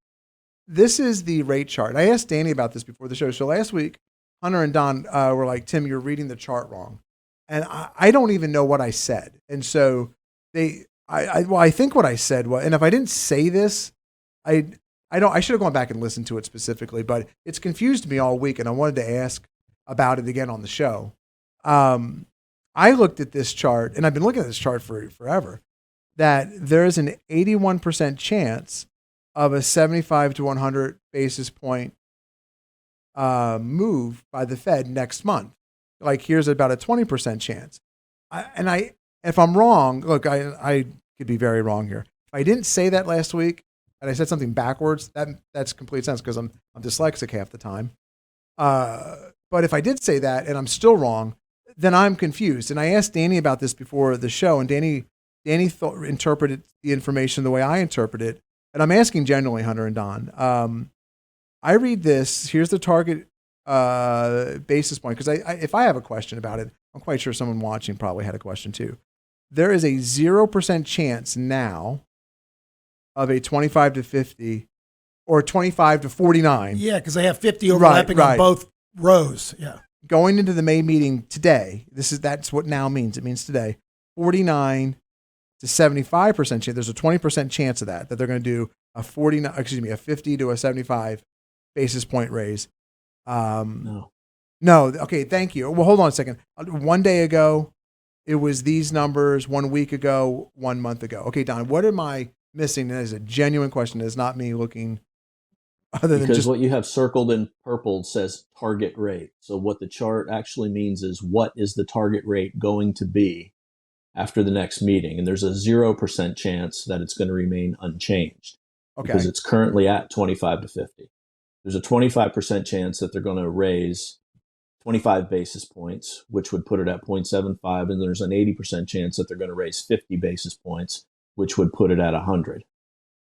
This is the rate chart. I asked Danny about this before the show. So last week, Hunter and Don were like, "Tim, you're reading the chart wrong," and I don't even know what I said. And so I think what I said was, and if I didn't say this, I should have gone back and listened to it specifically, but it's confused me all week, and I wanted to ask about it again on the show. I looked at this chart, and I've been looking at this chart for forever, that there is an 81% chance of a 75 to 100 basis point move by the Fed next month. Like here's about a 20% chance. If I'm wrong, look, I could be very wrong here. If I didn't say that last week and I said something backwards, that's complete sense because I'm dyslexic half the time. But if I did say that and I'm still wrong, then I'm confused. And I asked Danny about this before the show, and Danny interpreted the information the way I interpret it. And I'm asking generally, Hunter and Don. I read this. Here's the target basis point, because if I have a question about it, I'm quite sure someone watching probably had a question too. There is a 0% chance now of a 25 to 50 or 25 to 49. Yeah, because they have 50 overlapping on both rows. Yeah. Going into the May meeting today, that's what now means. It means today, 49 to 75% chance. There's a 20% chance of that they're going to do a 50 to a 75 basis point raise. No. Okay. Thank you. Well, hold on a second. 1 day ago, it was these numbers. 1 week ago, 1 month ago. Okay, Don, what am I missing? That is a genuine question. It's not me looking. Because what you have circled in purple says target rate. So what the chart actually means is what is the target rate going to be after the next meeting, and there's a 0% chance that it's going to remain unchanged because it's currently at 25 to 50. There's a 25% chance that they're going to raise 25 basis points, which would put it at 0.75, and there's an 80% chance that they're going to raise 50 basis points, which would put it at 100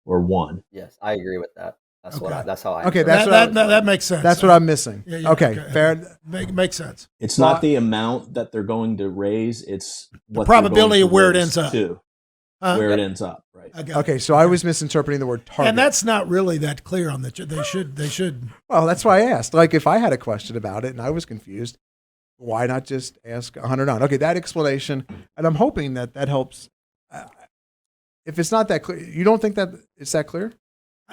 or 1. Yes, I agree with that. That's that's how I. Okay, that makes sense. That's what I'm missing. Yeah, okay, fair. Makes sense. It's not the amount that they're going to raise; it's what the probability of where it ends up. Where it ends up, right? Okay, so I was misinterpreting the word target, and that's not really that clear on the. They should. Well, that's why I asked. Like, if I had a question about it and I was confused, why not just ask 100 on? Okay, that explanation, and I'm hoping that helps. If it's not that clear, you don't think that it's that clear?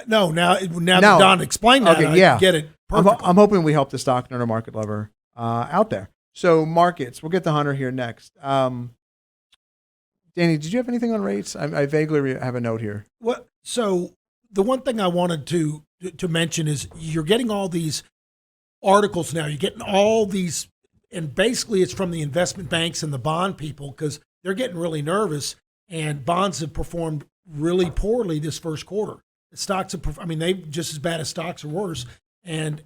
No, now that Don explained that, I get it perfectly. I'm hoping we help the stock nerd or market lover out there. So markets, we'll get to Hunter here next. Danny, did you have anything on rates? I vaguely have a note here. Well, so the one thing I wanted to mention is you're getting all these articles now. You're getting all these, and basically it's from the investment banks and the bond people because they're getting really nervous, and bonds have performed really poorly this first quarter. The stocks have, they just as bad as stocks or worse, and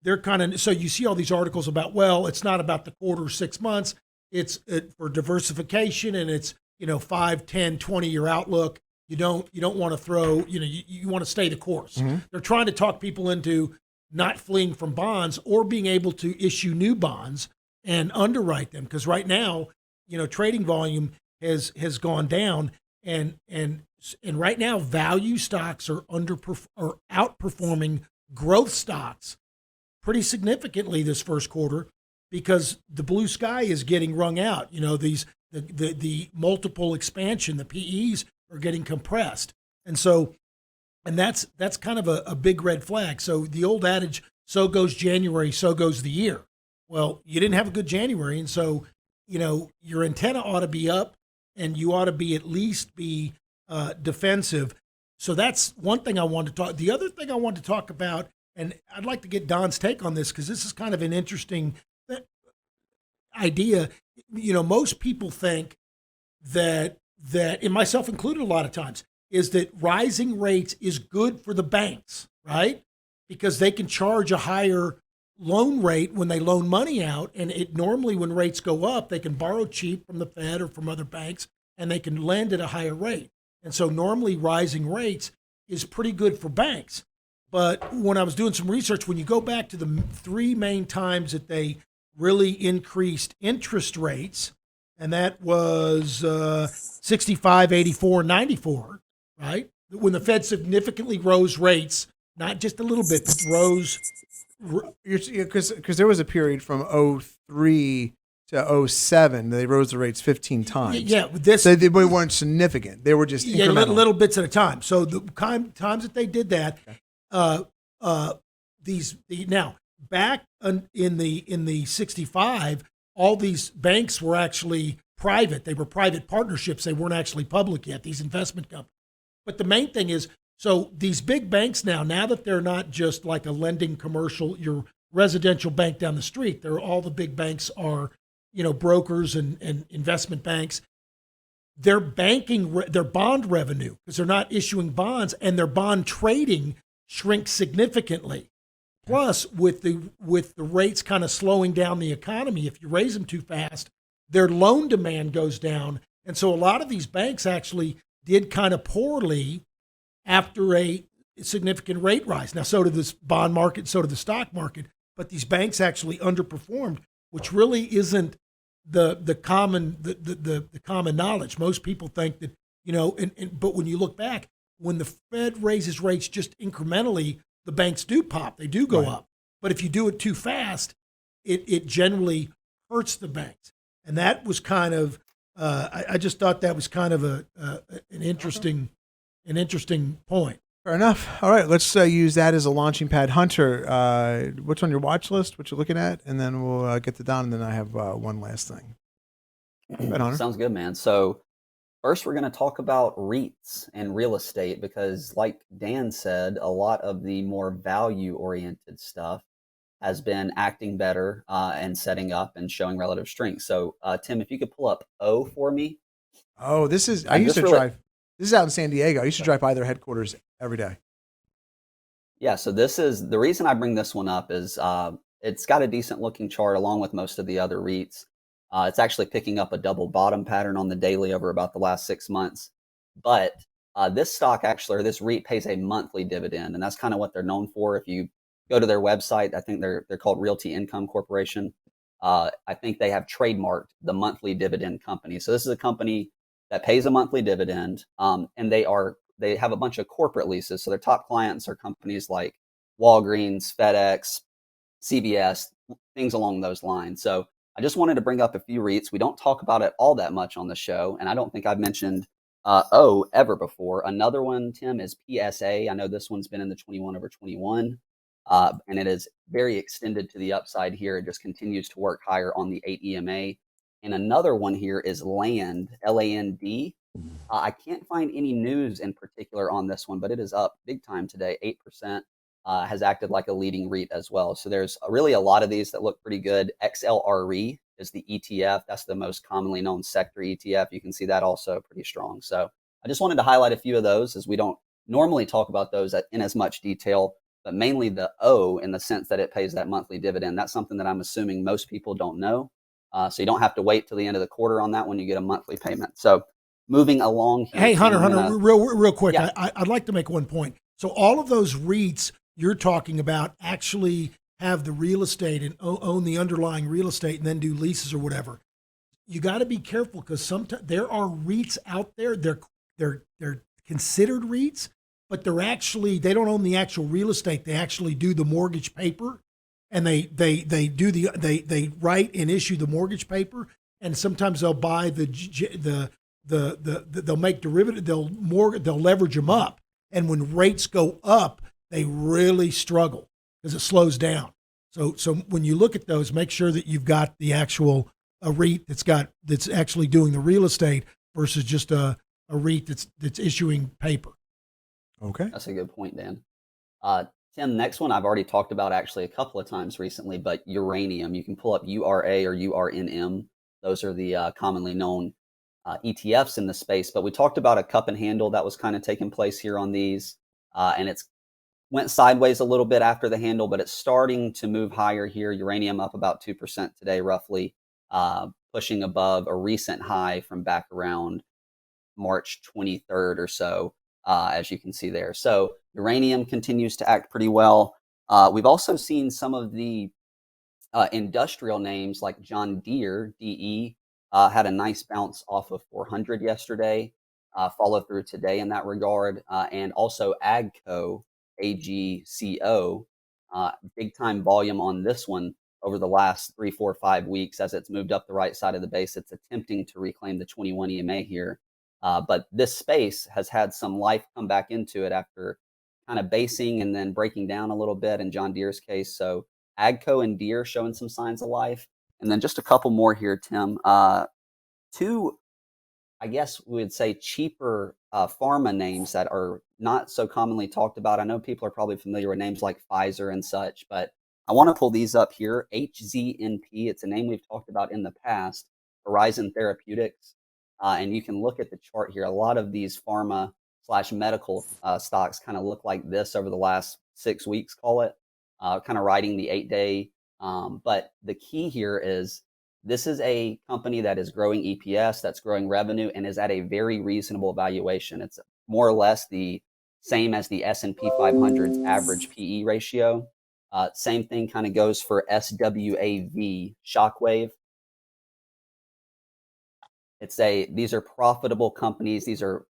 they're kind of, so you see all these articles about, well, it's not about the quarter or 6 months, it's for diversification, and it's 5, 10, 20-year outlook. You don't want to throw, you want to stay the course. Mm-hmm. They're trying to talk people into not fleeing from bonds or being able to issue new bonds and underwrite them, because right now, trading volume has gone down, and right now value stocks are outperforming growth stocks pretty significantly this first quarter because the blue sky is getting wrung out. The multiple expansion, the PEs are getting compressed, and that's kind of a big red flag. So the old adage, so goes January, so goes the year. Well, you didn't have a good January, and so your antenna ought to be up, and you ought to be at least be defensive. So that's one thing I want to talk. The other thing I want to talk about, and I'd like to get Don's take on this because this is kind of an interesting idea. Most people think that, and myself included a lot of times, is that rising rates is good for the banks, right? Because they can charge a higher loan rate when they loan money out, and it normally when rates go up, they can borrow cheap from the Fed or from other banks, and they can lend at a higher rate. And so normally rising rates is pretty good for banks. But when I was doing some research, when you go back to the 3 main times that they really increased interest rates, and that was 65, 84, 94, right? When the Fed significantly rose rates, not just a little bit, but rose. Because there was a period from 03 to 07, they rose the rates 15 times. Yeah, so they weren't significant. They were just incremental. Little bits at a time. So the times that they did that, now back in the 65, all these banks were actually private. They were private partnerships. They weren't actually public yet, these investment companies. But the main thing is, so these big banks now that they're not just like a lending commercial, your residential bank down the street, all the big banks are, brokers and investment banks. Their bond revenue, because they're not issuing bonds, and their bond trading shrinks significantly. Plus, with the rates kind of slowing down the economy, if you raise them too fast, their loan demand goes down. And so a lot of these banks actually did kind of poorly after a significant rate rise. Now, so did this bond market, so did the stock market, but these banks actually underperformed, which really isn't the common knowledge. Most people think that, but when you look back, when the Fed raises rates just incrementally, the banks do pop, they do go up. But if you do it too fast, it generally hurts the banks. And that was kind of, I just thought that was kind of an interesting point. Fair enough. All right, let's use that as a launching pad. Hunter, what's on your watch list, what you're looking at? And then we'll get to Don, and then I have one last thing. Right, Hunter. Sounds good, man. So first, we're going to talk about REITs and real estate because, like Dan said, a lot of the more value-oriented stuff has been acting better and setting up and showing relative strength. So, Tim, if you could pull up O for me, Oh, this is, I used to drive, this is out in San Diego. I used to drive by their headquarters every day. Yeah, so this is the reason I bring this one up is it's got a decent looking chart along with most of the other REITs. It's actually picking up a double bottom pattern on the daily over about the last 6 months. But this stock actually, or this REIT pays a monthly dividend, and that's kind of what they're known for. If you go to their website, I think they're called Realty Income Corporation. I think they have trademarked the monthly dividend company. So this is a company that pays a monthly dividend, and they have a bunch of corporate leases. So their top clients are companies like Walgreens, FedEx, CVS, things along those lines. So I just wanted to bring up a few REITs. We don't talk about it all that much on the show, and I don't think I've mentioned ever before. Another one, Tim, is PSA. I know this one's been in the 21/21, and it is very extended to the upside here. It just continues to work higher on the 8 EMA. And another one here is Land, LAND. I can't find any news in particular on this one, but it is up big time today, 8%. Has acted like a leading REIT as well. So there's really a lot of these that look pretty good. XLRE is the ETF. That's the most commonly known sector ETF. You can see that also pretty strong. So I just wanted to highlight a few of those, as we don't normally talk about those in as much detail, but mainly the O, in the sense that it pays that monthly dividend. That's something that I'm assuming most people don't know. So you don't have to wait till the end of the quarter on that when you get a monthly payment. So moving along here. Hey, Hunter, real quick. Yeah. I'd like to make one point. So all of those REITs you're talking about actually have the real estate and own the underlying real estate and then do leases or whatever. You got to be careful, because sometimes there are REITs out there. They're considered REITs, but they don't own the actual real estate. They actually do the mortgage paper, and they write and issue the mortgage paper. And sometimes they'll buy they'll make derivative. They'll leverage them up, and when rates go up, they really struggle because it slows down. So when you look at those, make sure that you've got the actual a REIT that's actually doing the real estate versus just a REIT that's issuing paper. Okay, that's a good point, Dan. Tim, next one I've already talked about actually a couple of times recently, but uranium. You can pull up URA or URNM. Those are the commonly known ETFs in the space. But we talked about a cup and handle that was kind of taking place here on these, and it's went sideways a little bit after the handle, but it's starting to move higher here. Uranium up about 2% today, roughly, pushing above a recent high from back around March 23rd or so, as you can see there. So uranium continues to act pretty well. We've also seen some of the industrial names like John Deere, DE, had a nice bounce off of 400 yesterday, follow through today in that regard, and also AGCO, AGCO, big time volume on this one over the last 3, 4, 5 weeks as it's moved up the right side of the base. It's attempting to reclaim the 21 EMA here. But this space has had some life come back into it after kind of basing and then breaking down a little bit in John Deere's case. So AGCO and Deere showing some signs of life. And then just a couple more here, Tim. Two, I guess we would say, cheaper pharma names that are not so commonly talked about. I know people are probably familiar with names like Pfizer and such, but I want to pull these up here. HZNP, it's a name we've talked about in the past, Horizon Therapeutics. And you can look at the chart here. A lot of these pharma/medical stocks kind of look like this over the last 6 weeks, call it, kind of riding the 8-day. But the key here is this is a company that is growing EPS, that's growing revenue, and is at a very reasonable valuation. It's more or less the same as the S&P 500's average PE ratio. Same thing kind of goes for SWAV, Shockwave. These are profitable companies. These are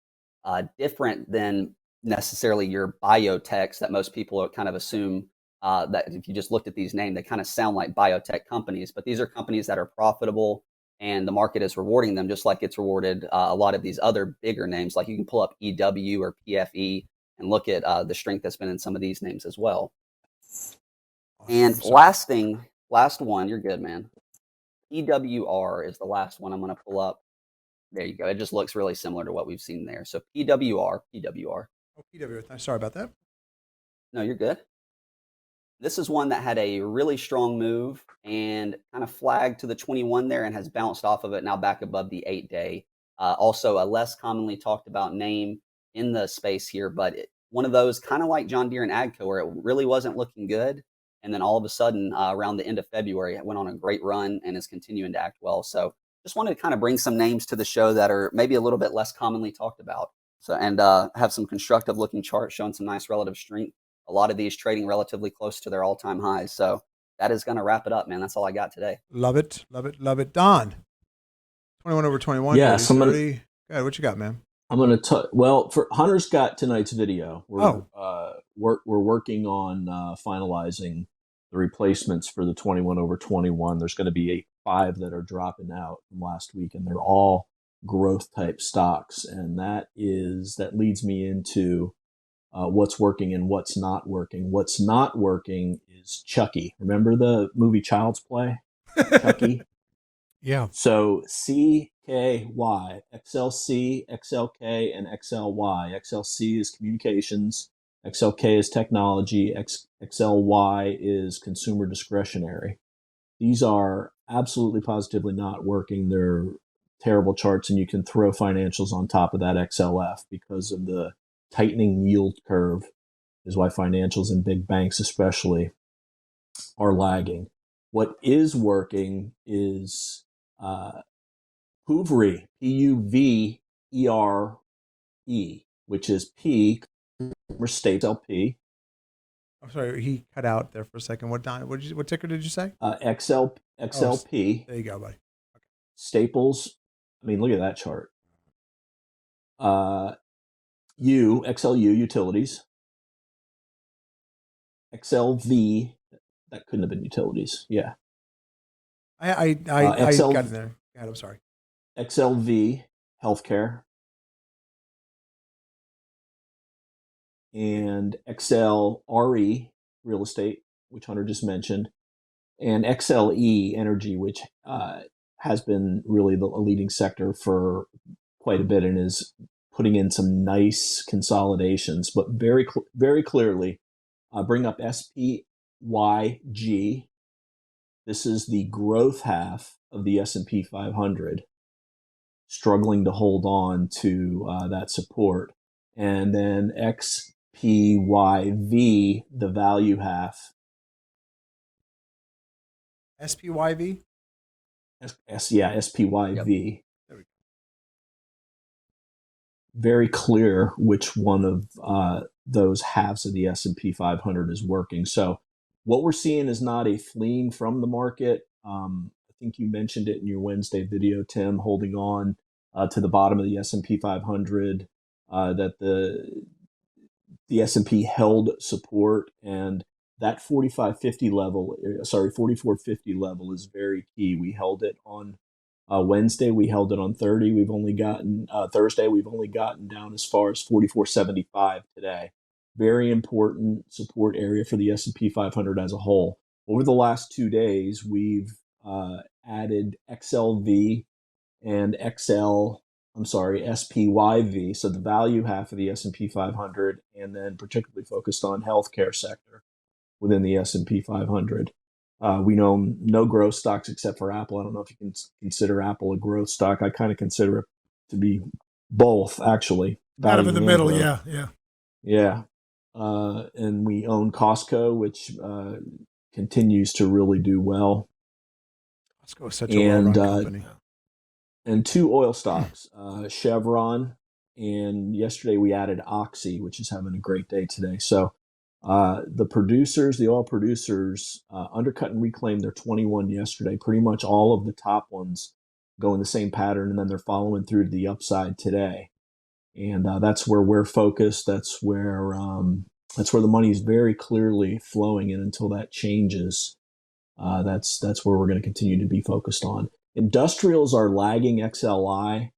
different than necessarily your biotechs that most people kind of assume that if you just looked at these names, they kind of sound like biotech companies. But these are companies that are profitable, and the market is rewarding them just like it's rewarded a lot of these other bigger names. Like you can pull up EW or PFE and look at the strength that's been in some of these names as well. And last one, you're good, man. PWR is the last one I'm going to pull up. There you go. It just looks really similar to what we've seen there. So PWR. Oh, PWR. Sorry about that. No, you're good. This is one that had a really strong move and kind of flagged to the 21 there and has bounced off of it now back above the 8-day. Also, a less commonly talked about name in the space here, but one of those kind of like John Deere and AGCO, where it really wasn't looking good. And then all of a sudden, around the end of February, it went on a great run and is continuing to act well. So just wanted to kind of bring some names to the show that are maybe a little bit less commonly talked about. So, and have some constructive looking charts showing some nice relative strength. A lot of these trading relatively close to their all-time highs. So that is going to wrap it up, man. That's all I got today. Love it. Love it. Love it. Don, 21 over 21. Yeah, 30. Good. What you got, man? I'm going to well, for Hunter's got tonight's video. We're working on finalizing the replacements for the 21 over 21. There's going to be 5 that are dropping out from last week, and they're all growth type stocks. And that leads me into what's working and what's not working. What's not working is Chucky. Remember the movie Child's Play? Chucky? Yeah. So CKY, XLC, XLK, and XLY. XLC is communications, XLK is technology, XLY is consumer discretionary. These are absolutely positively not working. They're terrible charts, and you can throw financials on top of that XLF because of the tightening yield curve is why financials and big banks especially are lagging. What is working is Puvere, Puvere, which is P, states LP. I'm sorry, he cut out there for a second. What ticker did you say? XLP. Oh, there you go, buddy. Okay. Staples. I mean, look at that chart. XLU, utilities. XLV, that couldn't have been utilities. Yeah. I got in there. God, I'm sorry. XLV, healthcare. And XLRE, real estate, which Hunter just mentioned. And XLE, energy, which has been really a leading sector for quite a bit and is putting in some nice consolidations. But very clearly, bring up SPYG. This is the growth half of the S&P 500, struggling to hold on to that support. And then XPYV, the value half. SPYV? SPYV. Yep. There we go. Very clear which one of those halves of the S&P 500 is working. So what we're seeing is not a fleeing from the market. I think you mentioned it in your Wednesday video, Tim, holding on to the bottom of the S&P 500, that the S&P held support, and that 4450 level is very key. We held it on Wednesday. We held it on Thursday. We've only gotten down as far as 4475 today. Very important support area for the S&P 500 as a whole. Over the last 2 days, we've added XLV and SPYV, so the value half of the S&P 500, and then particularly focused on healthcare sector within the S&P 500. We know no growth stocks except for Apple. I don't know if you can consider Apple a growth stock. I kind of consider it to be both, actually. Kind of in the middle, growth. Yeah. And we own Costco, which continues to really do well. Costco is such a well-run company. And 2 oil stocks, Chevron, and yesterday we added Oxy, which is having a great day today. So the oil producers, undercut and reclaimed their 21 yesterday. Pretty much all of the top ones go in the same pattern, and then they're following through to the upside today. And that's where we're focused. That's where the money is very clearly flowing in. Until that changes, that's where we're going to continue to be focused on. Industrials are lagging XLI,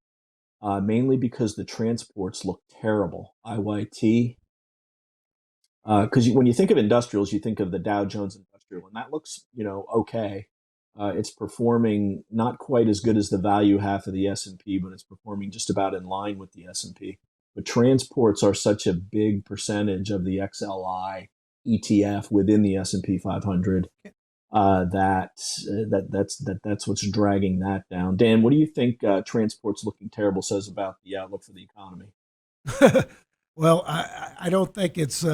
mainly because the transports look terrible. IYT, because when you think of industrials, you think of the Dow Jones Industrial, and that looks, okay. It's performing not quite as good as the value half of the S&P, but it's performing just about in line with the S&P. But transports are such a big percentage of the XLI ETF within the S&P 500. that's what's dragging that down. Dan, what do you think transport's looking terrible says about the outlook for the economy? Well, I don't think it's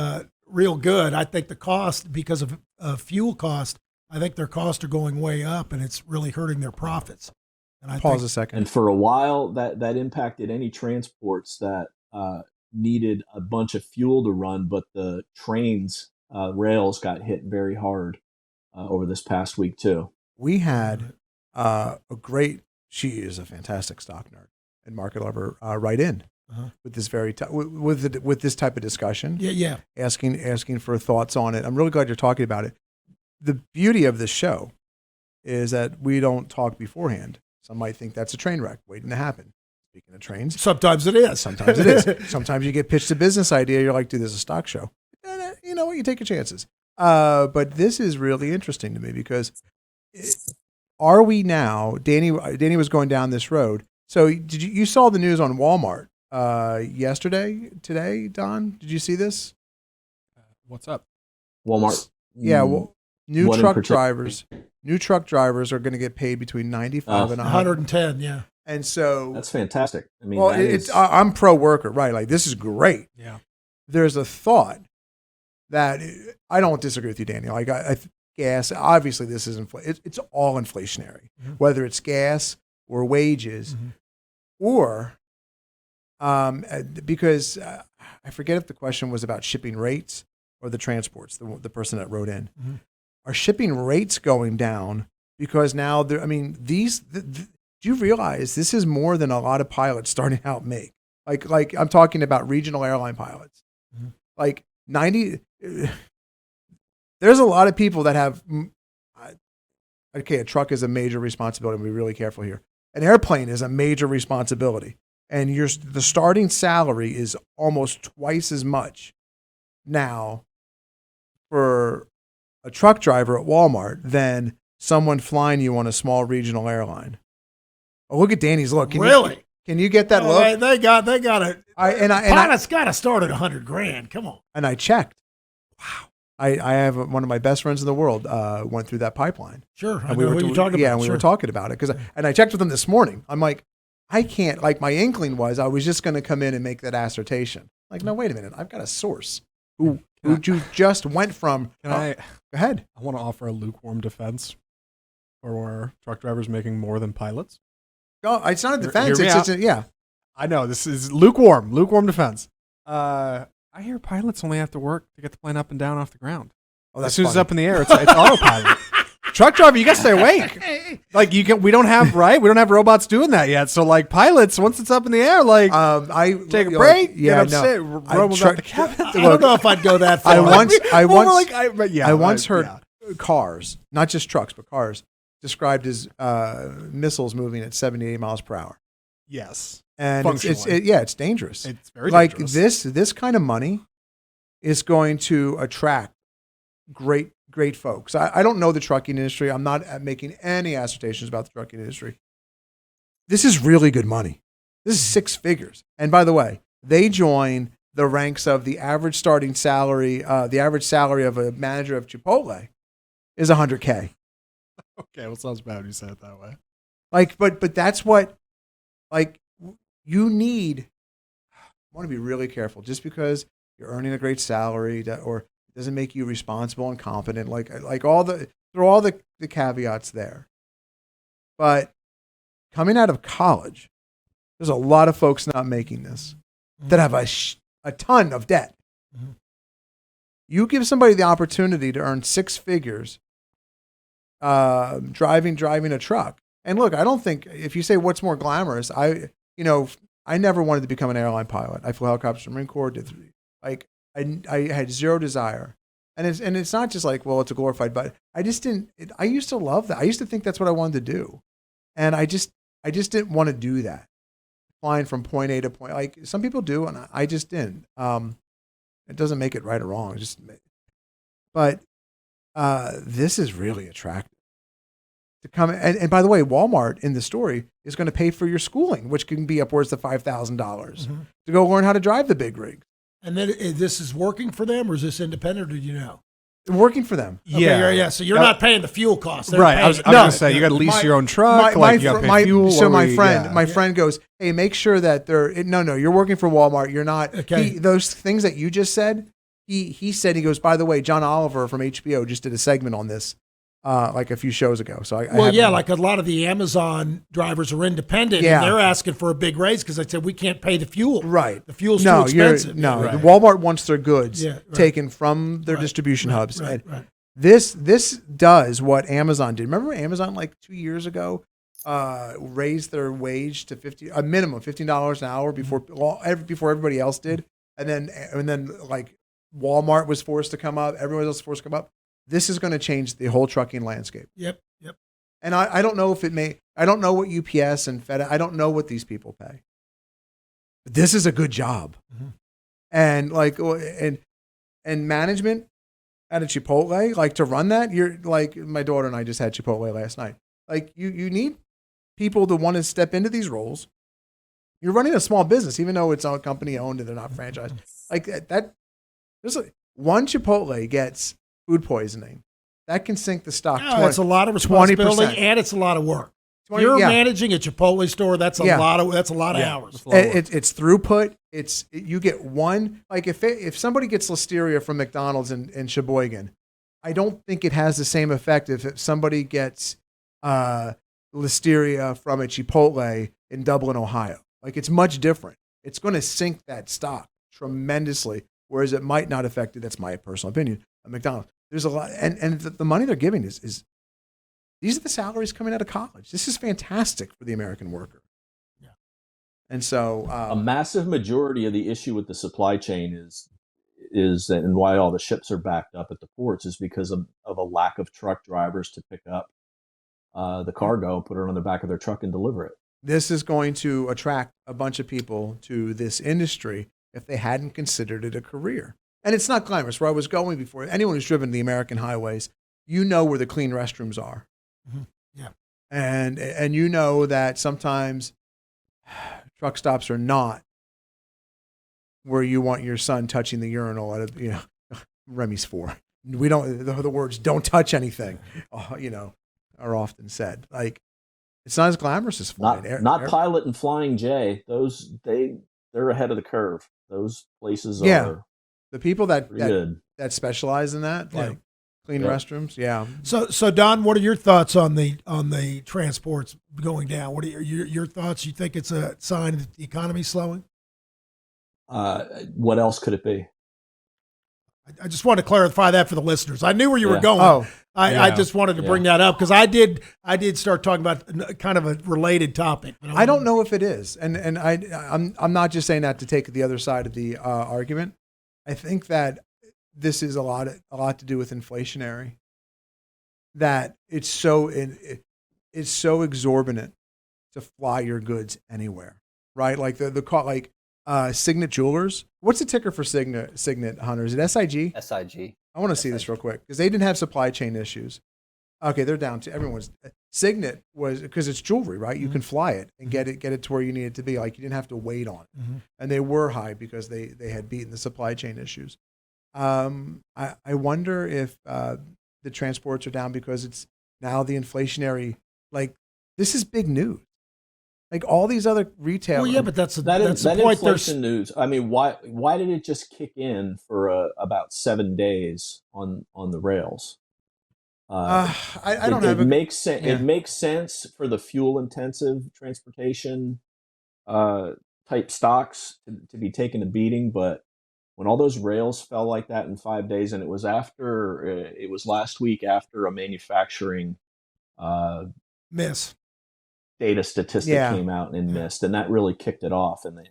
real good. I think the cost, because of fuel cost, I think their costs are going way up, and it's really hurting their profits. And I Pause a second. And for a while, that impacted any transports that needed a bunch of fuel to run, but the trains, rails got hit very hard over this past week too. We had she is a fantastic stock nerd and market lover, write in with this very with this type of discussion. Yeah. Asking for thoughts on it. I'm really glad you're talking about it. The beauty of this show is that we don't talk beforehand. Some might think that's a train wreck waiting to happen. Speaking of trains, sometimes it is. Sometimes it is. Sometimes you get pitched a business idea. You're like, dude, this is a stock show. You know what? You take your chances. But this is really interesting to me because are we now? Danny was going down this road. So you saw the news on Walmart yesterday, today, Don? Did you see this? What's up? Walmart. Yeah. Well, new truck drivers are going to get paid between 95 and 110. Yeah. And so that's fantastic. I mean, I'm pro worker, right? Like, this is great. Yeah. There's a thought that I don't disagree with you, Daniel. Like, gas, obviously this is it's all inflationary, whether it's gas or wages or because I forget if the question was about shipping rates or the transports, the person that wrote in. Are shipping rates going down because now do you realize this is more than a lot of pilots starting out make? Like I'm talking about regional airline pilots. Like 90, there's a lot of people that have, a truck is a major responsibility. Be really careful here. An airplane is a major responsibility. And the starting salary is almost twice as much now for a truck driver at Walmart than someone flying you on a small regional airline. Oh, look at Danny's look. Can you get that look? They got it. Pilot's got to start at $100,000. Come on. And I checked. Wow. I have one of my best friends in the world went through that pipeline. Sure. And we were talking about it and I checked with him this morning. I'm like, I can't, like, my inkling was I was just going to come in and make that assertion. Like, no, wait a minute. I've got a source who you just went from. Go ahead. I want to offer a lukewarm defense for truck drivers making more than pilots. No, it's not a defense. Yeah. I know, this is lukewarm defense. I hear pilots only have to work to get the plane up and down off the ground. Oh, that's as soon as funny. it's up in the air, it's autopilot. Truck driver, you got to stay awake. Like, we don't have robots doing that yet. So, like, pilots, once it's up in the air, like, take a break, get upset, robots out the cabin. I don't know if I'd go that far. I once heard cars, not just trucks, but cars, described as missiles moving at 78 miles per hour. Yes. And it's dangerous. It's very dangerous. dangerous. This kind of money is going to attract great folks. I don't know the trucking industry. I'm not making any assertions about the trucking industry. This is really good money. This is six figures. And by the way, they join the ranks of the average starting salary. The average salary of a manager of Chipotle is $100K. Okay, well, it sounds bad when you say it that way. Like, but that's what, like, you need. I want to be really careful. Just because you're earning a great salary or doesn't make you responsible and competent. Like all the caveats there. But coming out of college, there's a lot of folks not making this that have a ton of debt. You give somebody the opportunity to earn six figures driving a truck. And look, I don't think, if you say what's more glamorous, I never wanted to become an airline pilot. I flew helicopters in the Marine Corps. I had zero desire. And it's not just like, well, it's a glorified, but I just didn't, I used to love that. I used to think that's what I wanted to do. And I just didn't want to do that. Flying from point A to point, like some people do, and I just didn't. It doesn't make it right or wrong. But this is really attractive. To come and by the way, Walmart in the story is going to pay for your schooling, which can be upwards to $5,000 to go learn how to drive the big rig. And then this is working for them, or is this independent, or do you know? working for them. Okay, yeah. So you're not paying the fuel costs, right? I was going to say you got to lease your own truck. You got to pay fuel. So my friend goes, "Hey, make sure that they're no. You're working for Walmart. You're not. Okay. Those things that you just said. He said, he goes, by the way, John Oliver from HBO just did a segment on this, like a few shows ago. So like a lot of the Amazon drivers are independent, and they're asking for a big raise because they said we can't pay the fuel. Right, the fuel's too expensive. Walmart wants their goods taken from their distribution hubs. Right. This does what Amazon did. Remember Amazon like 2 years ago raised their wage to a minimum $15 an hour before everybody else did, and then like Walmart was forced to come up. Everyone else was forced to come up. This is going to change the whole trucking landscape. Yep. And I don't know if it may. I don't know what UPS and FedEx. I don't know what these people pay. But this is a good job, and like and management at a Chipotle, like to run that. You're like my daughter and I just had Chipotle last night. Like you need people to want to step into these roles. You're running a small business, even though it's a company owned and they're not franchised. Like that. One Chipotle gets food poisoning, that can sink the stock. It's a lot of responsibility 20%. And it's a lot of work. You're managing a Chipotle store. That's a lot of hours. It's throughput. You get one. Like if somebody gets listeria from McDonald's in Sheboygan, I don't think it has the same effect if somebody gets listeria from a Chipotle in Dublin, Ohio. Like it's much different. It's going to sink that stock tremendously. Whereas it might not affect it. That's my personal opinion. At McDonald's, there's a lot, and the money they're giving is these are the salaries coming out of college. This is fantastic for the American worker. Yeah, and so a massive majority of the issue with the supply chain is and why all the ships are backed up at the ports is because of a lack of truck drivers to pick up the cargo, put it on the back of their truck, and deliver it. This is going to attract a bunch of people to this industry if they hadn't considered it a career. And it's not glamorous. Where I was going before, anyone who's driven the American highways, you know where the clean restrooms are. Mm-hmm. Yeah. And you know that sometimes truck stops are not where you want your son touching the urinal at Remy's 4. We don't, the words "don't touch anything," are often said. Like, it's not as glamorous as flying. Not Pilot and Flying J. They're ahead of the curve. Those places are the people that specialize in that, like clean restrooms. Yeah. So Don, what are your thoughts on the transports going down? What are your thoughts? You think it's a sign that the economy's slowing? What else could it be? I just want to clarify that for the listeners. I knew where you were going. I just wanted to bring that up because I did start talking about kind of a related topic. I don't know if it is, and I'm not just saying that to take the other side of the argument. I think that this is a lot to do with inflationary. That it's so exorbitant to fly your goods anywhere, right? Like the Signet Jewelers. What's the ticker for Signet, Hunter? Is it SIG? SIG. I want to see this real quick because they didn't have supply chain issues. Okay, they're down to everyone's. Signet was because it's jewelry, right? You can fly it and get it to where you need it to be. Like you didn't have to wait on it, and they were high because they had beaten the supply chain issues. I wonder if the transports are down because it's now the inflationary. Like this is big news. Like all these other retailers. Well, yeah, but that's the point. Inflation news. I mean, why did it just kick in for about 7 days on the rails? I don't know. It makes sense. Yeah. It makes sense for the fuel intensive transportation type stocks to be taking a beating, but when all those rails fell like that in 5 days, and it was last week after a manufacturing miss. Data statistic came out and missed, and that really kicked it off, and the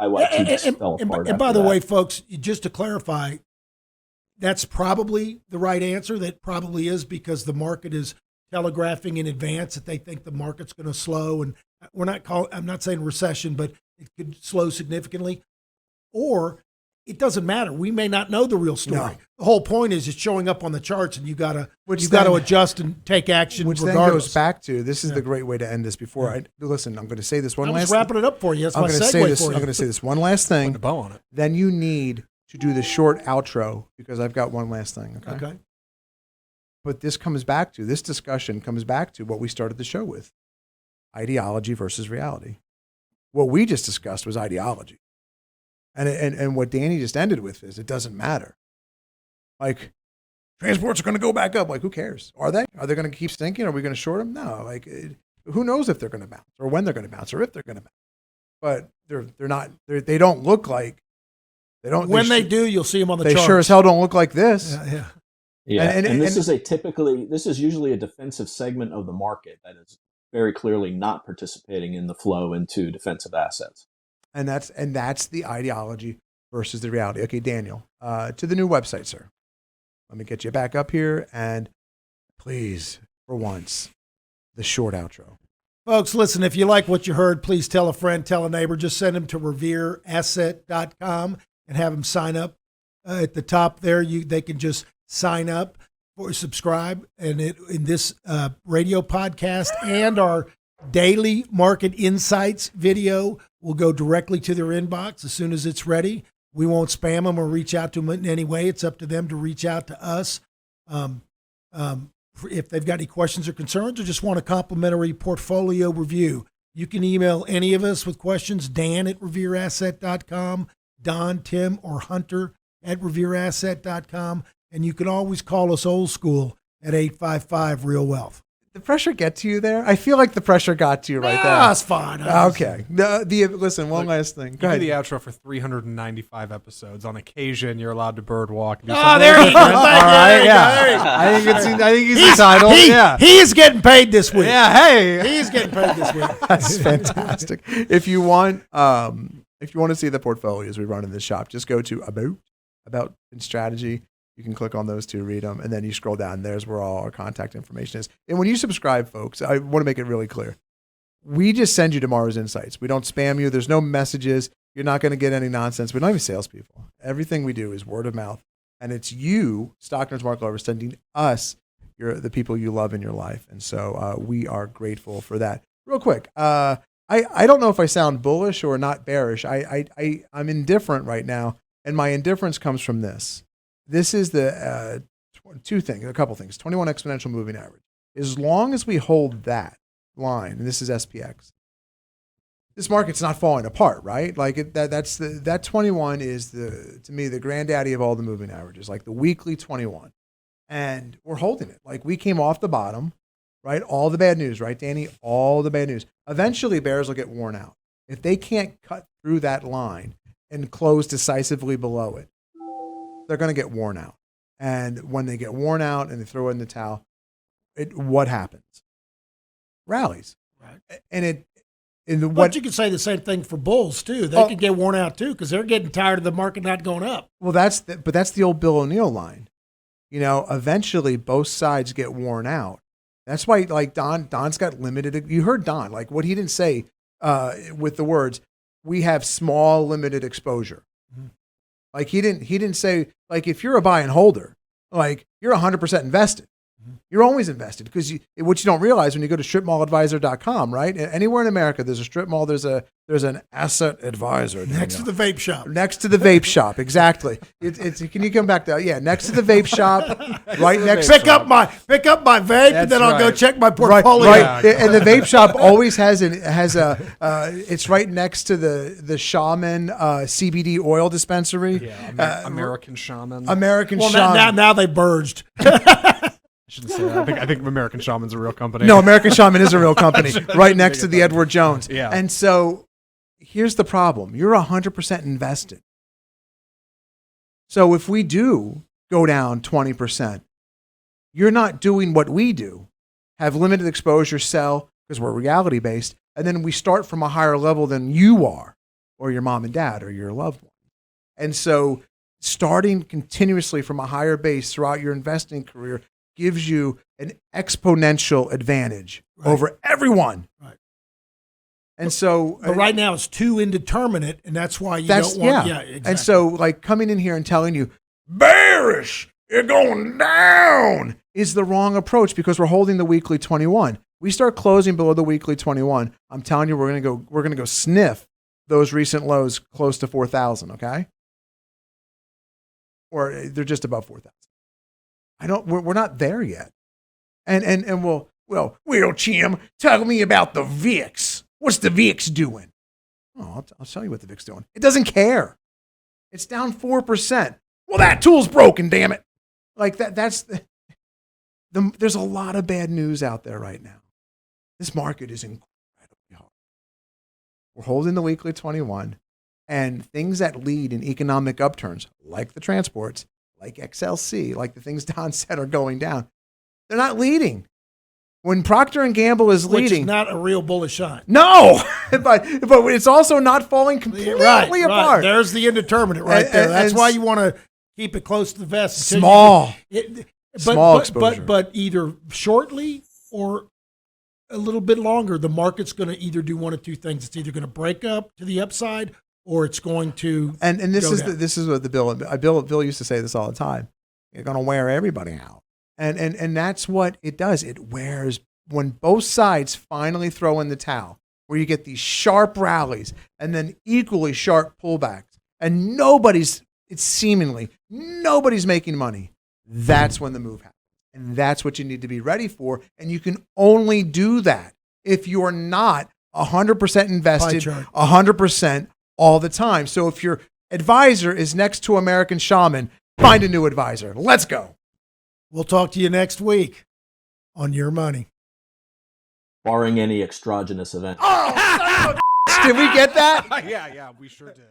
IYT just fell apart. And by the way, folks, just to clarify, that's probably the right answer. That probably is because the market is telegraphing in advance that they think the market's going to slow, and I'm not saying recession, but it could slow significantly, or it doesn't matter. We may not know the real story. No. The whole point is it's showing up on the charts, and you got to adjust and take action. Which regardless. Then goes back to this is the great way to end this. Before I listen, I'm going to say this one last. I'm wrapping it up for you. That's my segue for you. I'm going to say this one last thing. Put the bow on it. Then you need to do the short outro because I've got one last thing. Okay. But this discussion comes back to what we started the show with: ideology versus reality. What we just discussed was ideology. And what Danny just ended with is it doesn't matter. Like, transports are going to go back up. Like, who cares? Are they? Are they going to keep stinking? Are we going to short them? No. Like, who knows if they're going to bounce or when they're going to bounce or if they're going to bounce. But they're not. They don't look like. They don't. When they do, you'll see them on the charts. They sure as hell don't look like this. Yeah. And this is usually a defensive segment of the market that is very clearly not participating in the flow into defensive assets. And that's the ideology versus the reality. Okay, Daniel, to the new website, sir. Let me get you back up here, and please, for once, the short outro. Folks, listen, if you like what you heard, please tell a friend, tell a neighbor. Just send them to revereasset.com and have them sign up. At the top there, they can just sign up or subscribe. And in this radio podcast and our daily market insights video will go directly to their inbox as soon as it's ready. We won't spam them or reach out to them in any way. It's up to them to reach out to us. If they've got any questions or concerns or just want a complimentary portfolio review, you can email any of us with questions, Dan@revereasset.com, Don, Tim, or Hunter at revereasset.com. And you can always call us old school at 855-REAL-WEALTH. The pressure get to you there? I feel like the pressure got to you right there. That's fine. Okay. Listen, one last thing. Go ahead. Do the outro for 395 episodes. On occasion, you're allowed to bird walk. There you go. All right, yeah. I think he's entitled. He's getting paid this week. Yeah, hey. He's getting paid this week. That's fantastic. If you want to see the portfolios we run in this shop, just go to About and Strategy. You can click on those two, read them, and then you scroll down. There's where all our contact information is. And when you subscribe, folks, I want to make it really clear. We just send you tomorrow's insights. We don't spam you. There's no messages. You're not going to get any nonsense. We're not even salespeople. Everything we do is word of mouth. And it's you, stock nerds, market lovers, sending us the people you love in your life. And so we are grateful for that. Real quick, I don't know if I sound bullish or not bearish. I'm indifferent right now, and my indifference comes from this. This is a couple things. 21 exponential moving average. As long as we hold that line, and this is SPX, this market's not falling apart, right? Like that 21 is to me the granddaddy of all the moving averages, like the weekly 21, and we're holding it. Like we came off the bottom, right? All the bad news, right, Danny? All the bad news. Eventually, bears will get worn out if they can't cut through that line and close decisively below it. They're going to get worn out. And when they get worn out and they throw it in the towel, what happens? Rallies. Right. But you could say the same thing for bulls, too. They could get worn out, too, because they're getting tired of the market not going up. Well, that's the old Bill O'Neill line. Eventually both sides get worn out. That's why, like, Don's got limited. You heard Don, like, what he didn't say with the words, we have small, limited exposure. Mm-hmm. Like he didn't say, like, if you're a buy and holder, like you're 100% invested. You're always invested because what you don't realize when you go to stripmalladvisor.com, right? Anywhere in America, there's a strip mall, there's an asset advisor. Next to the vape shop. Next to the vape shop, exactly. Can you come back to next to the vape shop, right next. Pick up my vape, and then I'll go check my portfolio. Right. And the vape shop always has it's right next to the Shaman CBD oil dispensary. Yeah, American Shaman. American Shaman. Now they merged. I shouldn't say that. I think American Shaman's a real company. No, American Shaman is a real company, right next to the Edward Jones. Yeah. And so here's the problem. You're 100% invested. So if we do go down 20%, you're not doing what we do, have limited exposure, sell, because we're reality-based, and then we start from a higher level than you are, or your mom and dad, or your loved one. And so starting continuously from a higher base throughout your investing career gives you an exponential advantage over everyone. Right. And so, but right now it's too indeterminate, and that's why you don't want. Yeah, exactly. And so, like coming in here and telling you bearish, you're going down, is the wrong approach because we're holding the weekly 21. We start closing below the weekly 21. I'm telling you, we're gonna go sniff those recent lows close to 4,000. Okay. or they're just above 4,000. We're not there yet. And well, Chim, tell me about the VIX. What's the VIX doing? Oh, I'll tell you what the VIX doing. It doesn't care. It's down 4%. Well, that tool's broken, damn it. Like that's there's a lot of bad news out there right now. This market is incredibly hard. We're holding the weekly 21, and things that lead in economic upturns, like the transports, like XLC, like the things Don said are going down, they're not leading. When Procter & Gamble is leading, which is not a real bullish sign. No, but it's also not falling completely apart. There's the indeterminate right there. That's why you want to keep it close to the vest. Small exposure. But either shortly or a little bit longer, the market's going to either do one of two things. It's either going to break up to the upside, or it's going to. And this is what the Bill used to say this all the time. You're going to wear everybody out. And that's what it does. It wears when both sides finally throw in the towel, where you get these sharp rallies and then equally sharp pullbacks, and nobody's making money. That's when the move happens. And that's what you need to be ready for. And you can only do that if you're not 100% invested 100% all the time. So if your advisor is next to American Shaman, find a new advisor. Let's go. We'll talk to you next week on Your Money. Barring any extragenous event. Oh, did we get that? Yeah, we sure did.